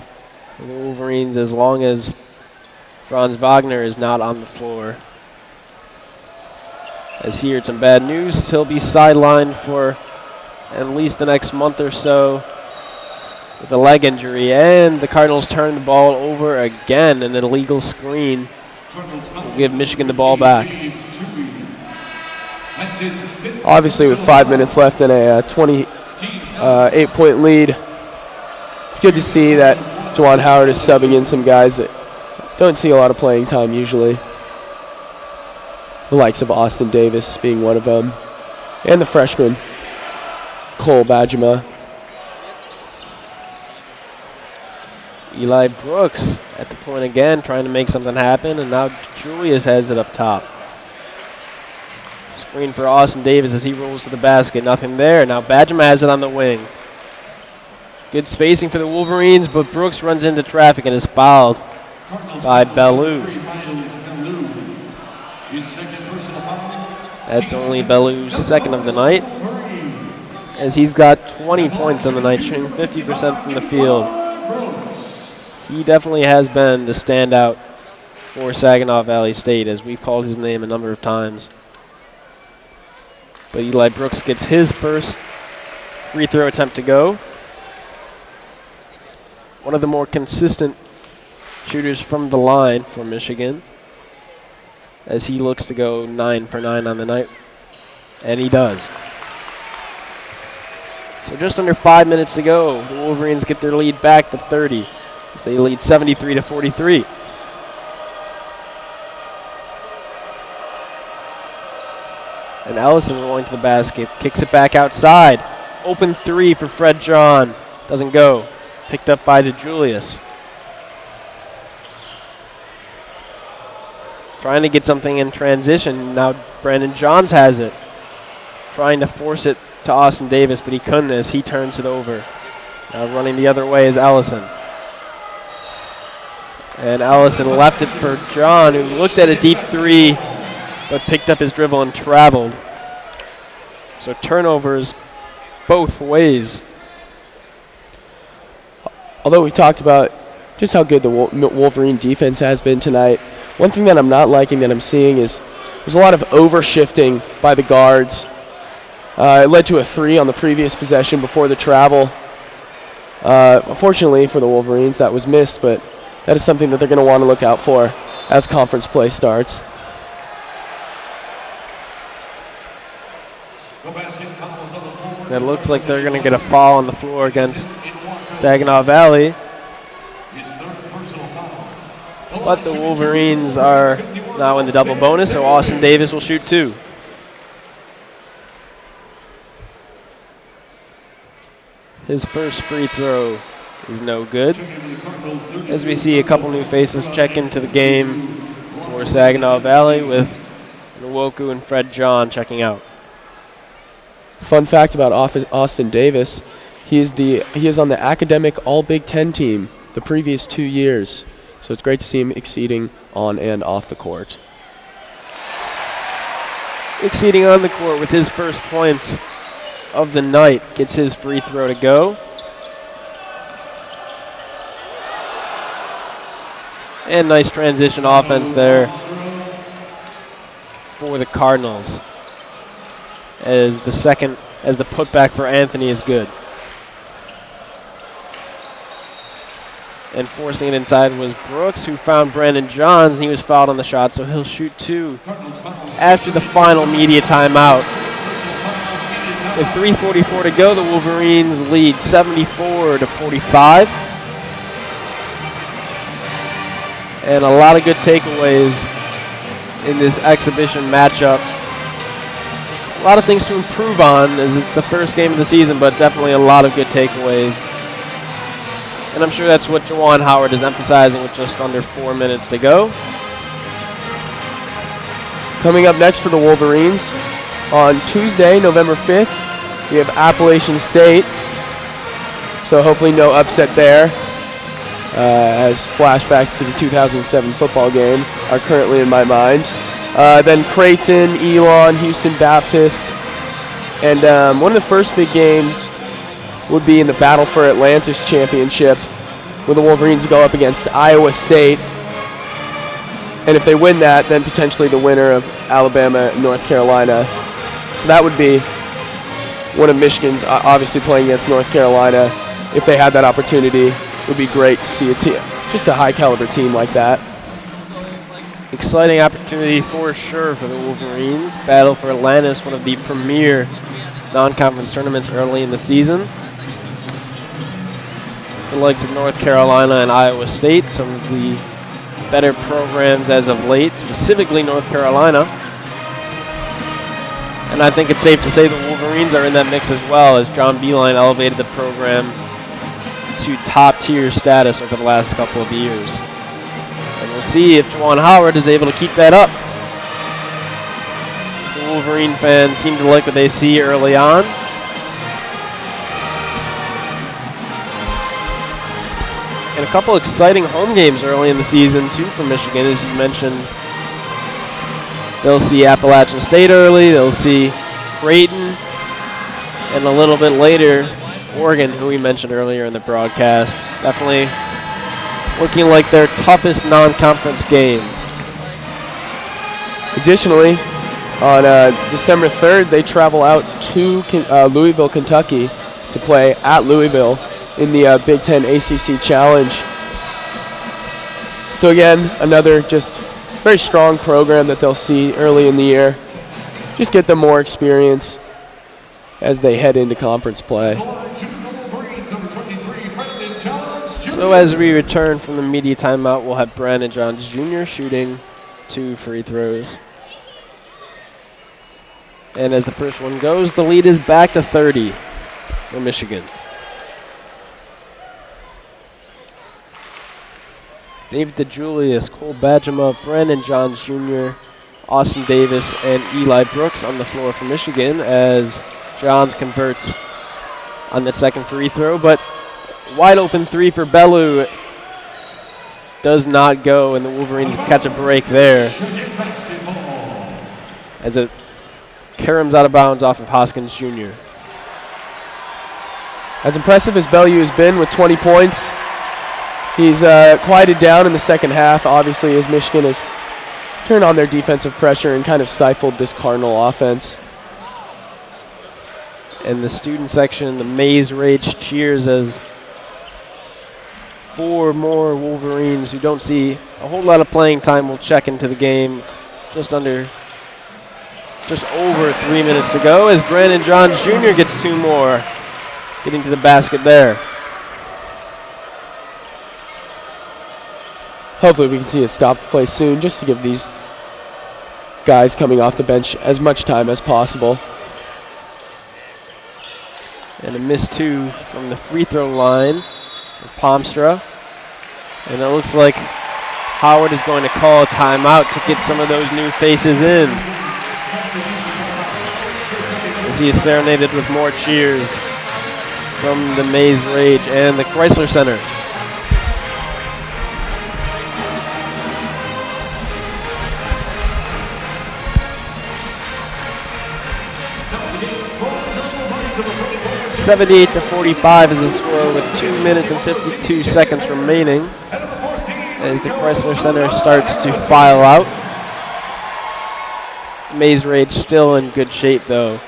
for the Wolverines as long as Franz Wagner is not on the floor. As he heard some bad news, he'll be sidelined for at least the next month or so with a leg injury. And the Cardinals turn the ball over again, and an illegal screen will give Michigan the ball back. Obviously, with 5 minutes left and a 28-point lead, it's good to see that Juwan Howard is subbing in some guys that don't see a lot of playing time usually. The likes of Austin Davis being one of them, and the freshman, Cole Bajima. Eli Brooks at the point again, trying to make something happen, and now Julius has it up top. Screen for Austin Davis as he rolls to the basket. Nothing there. Now Bajima has it on the wing. Good spacing for the Wolverines, but Brooks runs into traffic and is fouled by Bellew. That's only Bellew's second of the night, as he's got 20 points on the night, shooting 50% from the field. He definitely has been the standout for Saginaw Valley State, as we've called his name a number of times. But Eli Brooks gets his first free throw attempt to go. One of the more consistent shooters from the line for Michigan, as he looks to go 9 for 9 on the night, and he does. So just under 5 minutes to go, the Wolverines get their lead back to 30, as they lead 73-43. And Ellison rolling to the basket, kicks it back outside. Open three for Fred John, doesn't go. Picked up by DeJulius. Trying to get something in transition. Now Brandon Johns has it. Trying to force it to Austin Davis, but he couldn't as he turns it over. Now running the other way is Ellison. And Ellison left it for John, who looked at a deep three, but picked up his dribble and traveled. So turnovers both ways. Although we've talked about just how good the Wolverine defense has been tonight, one thing that I'm not liking that I'm seeing is there's a lot of overshifting by the guards. It led to a three on the previous possession before the travel. Unfortunately for the Wolverines, that was missed, but that is something that they're going to want to look out for as conference play starts. It looks like they're going to get a foul on the floor against Saginaw Valley. But the Wolverines are now in the double bonus, so Austin Davis will shoot two. His first free throw is no good, as we see a couple new faces check into the game for Saginaw Valley, with Nwoku and Fred John checking out. Fun fact about Austin Davis, he is on the academic All-Big Ten team the previous 2 years. So it's great to see him exceeding on and off the court. Exceeding on the court with his first points of the night. Gets his free throw to go. And nice transition offense there for the Cardinals, as the putback for Anthony is good. And forcing it inside was Brooks, who found Brandon Johns, and he was fouled on the shot, so he'll shoot two after the final media timeout. With 3:44 to go, the Wolverines lead 74-45. And a lot of good takeaways in this exhibition matchup. A lot of things to improve on, as it's the first game of the season, but definitely a lot of good takeaways. And I'm sure that's what Juwan Howard is emphasizing with just under 4 minutes to go. Coming up next for the Wolverines, on Tuesday, November 5th, we have Appalachian State. So hopefully no upset there, as flashbacks to the 2007 football game are currently in my mind. Then Creighton, Elon, Houston Baptist. And one of the first big games would be in the Battle for Atlantis Championship, where the Wolverines go up against Iowa State. And if they win that, then potentially the winner of Alabama and North Carolina. So that would be one of Michigan's, obviously playing against North Carolina. If they had that opportunity, it would be great to see a team, just a high caliber team like that. exciting opportunity for sure for the Wolverines. Battle for Atlantis, one of the premier non-conference tournaments early in the season. The likes of North Carolina and Iowa State, some of the better programs as of late, specifically North Carolina. And I think it's safe to say the Wolverines are in that mix as well, as John Beeline elevated the program to top-tier status over the last couple of years. And we'll see if Juwan Howard is able to keep that up. So Wolverine fans seem to like what they see early on. And a couple exciting home games early in the season, too, for Michigan. As you mentioned, they'll see Appalachian State early. They'll see Creighton. And a little bit later, Oregon, who we mentioned earlier in the broadcast. Definitely looking like their toughest non-conference game. Additionally, on December 3rd, they travel out to Louisville, Kentucky to play at Louisville in the Big Ten ACC Challenge. So again, another just very strong program that they'll see early in the year. Just get them more experience as they head into conference play. So as we return from the media timeout, we'll have Brandon Johns Jr. shooting 2 free throws. And as the first one goes, the lead is back to 30 for Michigan. David DeJulius, Cole Badgema, Brandon Johns Jr., Austin Davis, and Eli Brooks on the floor for Michigan as Johns converts on the second free throw. But wide open 3 for Bellew does not go, and the Wolverines catch a break there as it caroms out of bounds off of Hoskins Jr. As impressive as Bellew has been with 20 points, he's quieted down in the second half, obviously, as Michigan has turned on their defensive pressure and kind of stifled this Cardinal offense. And the student section, the Maze Rage cheers as 4 more Wolverines who don't see a whole lot of playing time will check into the game. Just over 3 minutes to go as Brandon Johns Jr. gets 2 more, getting to the basket there. Hopefully we can see a stop play soon just to give these guys coming off the bench as much time as possible. And a miss 2 from the free throw line for Palmstra. And it looks like Howard is going to call a timeout to get some of those new faces in, as he is serenaded with more cheers from the Maze Rage and the Chrysler Center. (78-45) is the score with 2 minutes and 52 seconds remaining as the Chrysler Center starts to file out. Maze Rage still in good shape though,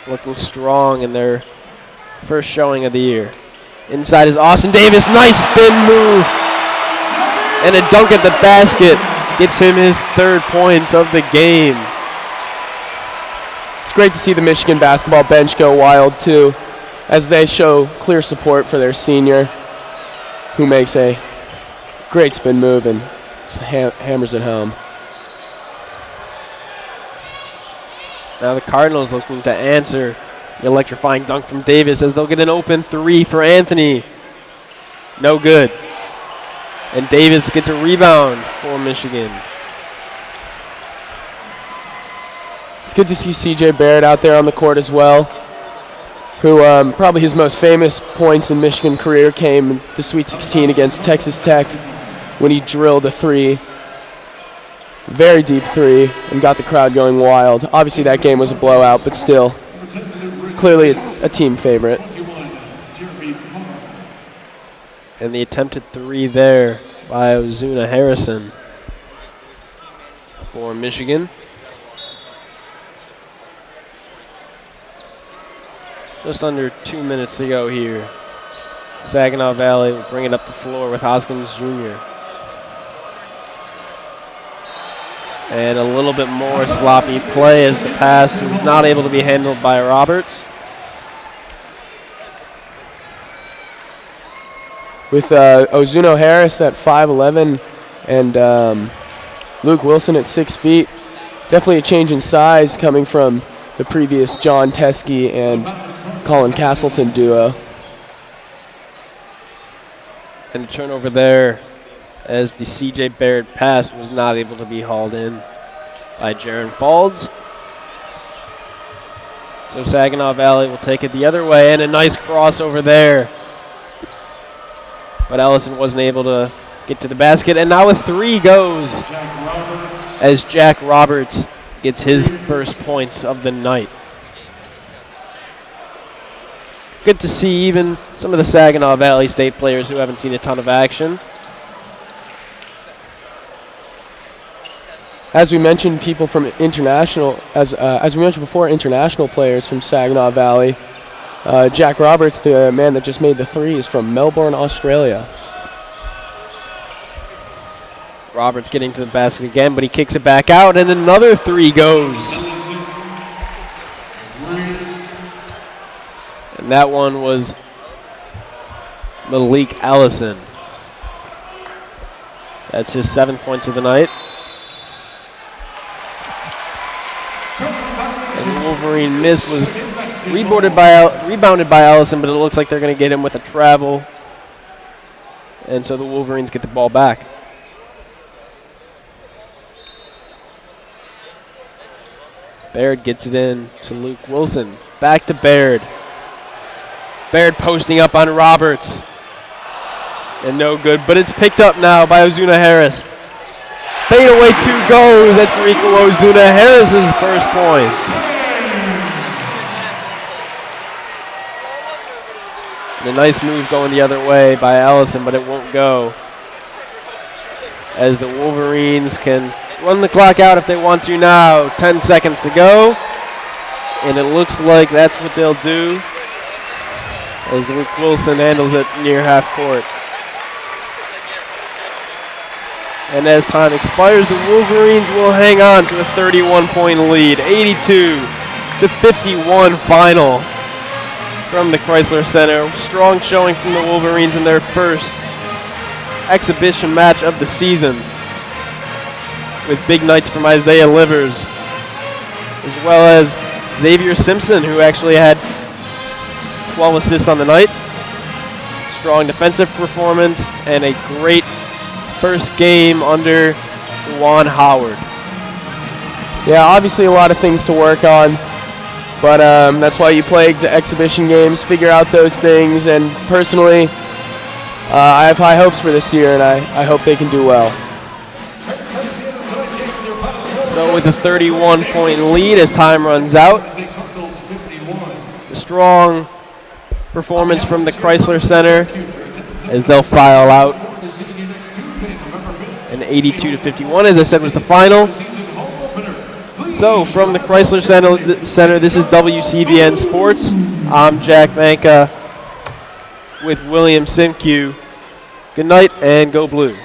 looking strong in their first showing of the year. Inside is Austin Davis, nice spin move, and a dunk at the basket gets him his 3rd points of the game. It's great to see the Michigan basketball bench go wild too, as they show clear support for their senior, who makes a great spin move and hammers it home. Now the Cardinals looking to answer the electrifying dunk from Davis as they'll get an open 3 for Anthony. No good. And Davis gets a rebound for Michigan. It's good to see C.J. Barrett out there on the court as well, who probably his most famous points in Michigan career came in the Sweet 16 against Texas Tech when he drilled a 3, very deep 3, and got the crowd going wild. Obviously that game was a blowout, but still, clearly a team favorite. And the attempted 3 there by Ozuna Harrison for Michigan. Just under 2 minutes to go here. Saginaw Valley will bring it up the floor with Hoskins Jr. And a little bit more sloppy play as the pass is not able to be handled by Roberts. With Ozuno Harris at 5'11", and Luke Wilson at 6 feet. Definitely a change in size coming from the previous John Teskey and Colin Castleton duo. And a turnover there as the C.J. Barrett pass was not able to be hauled in by Jaron Faulds. So Saginaw Valley will take it the other way, and a nice crossover there. But Ellison wasn't able to get to the basket, and now a three goes as Jack Roberts gets his first points of the night. Good to see even some of the Saginaw Valley State players who haven't seen a ton of action. As we mentioned, people from international, as we mentioned before, international players from Saginaw Valley. Jack Roberts, the man that just made the three, is from Melbourne, Australia. Roberts getting to the basket again, but he kicks it back out, and another three goes. And that one was Malik Allison. That's his 7 points of the night. And the Wolverine miss was rebounded by Allison, but it looks like they're going to get him with a travel. And so the Wolverines get the ball back. Barrett gets it in to Luke Wilson. Back to Barrett. Barrett posting up on Roberts. And no good, but it's picked up now by Ozuna Harris. Fadeaway two goes. That's Rico Ozuna Harris's first points. And a nice move going the other way by Allison, but it won't go. As the Wolverines can run the clock out if they want to now. 10 seconds to go. And it looks like that's what they'll do as Luke Wilson handles it near half court. And as time expires, the Wolverines will hang on to a 31-point lead. 82-51 final from the Chrysler Center. Strong showing from the Wolverines in their first exhibition match of the season, with big nights from Isaiah Livers, as well as Xavier Simpson, who actually had 12 assists on the night. Strong defensive performance and a great first game under Juwan Howard. Yeah, obviously a lot of things to work on, but that's why you play exhibition games, figure out those things, and personally, I have high hopes for this year, and I hope they can do well. So with a 31-point lead as time runs out, a strong performance from the Chrysler Center as they'll file out. And 82-51, as I said, was the final. So from the Chrysler Center, this is WCBN Sports. I'm Jack Banka with William Simkew. Good night and go blue.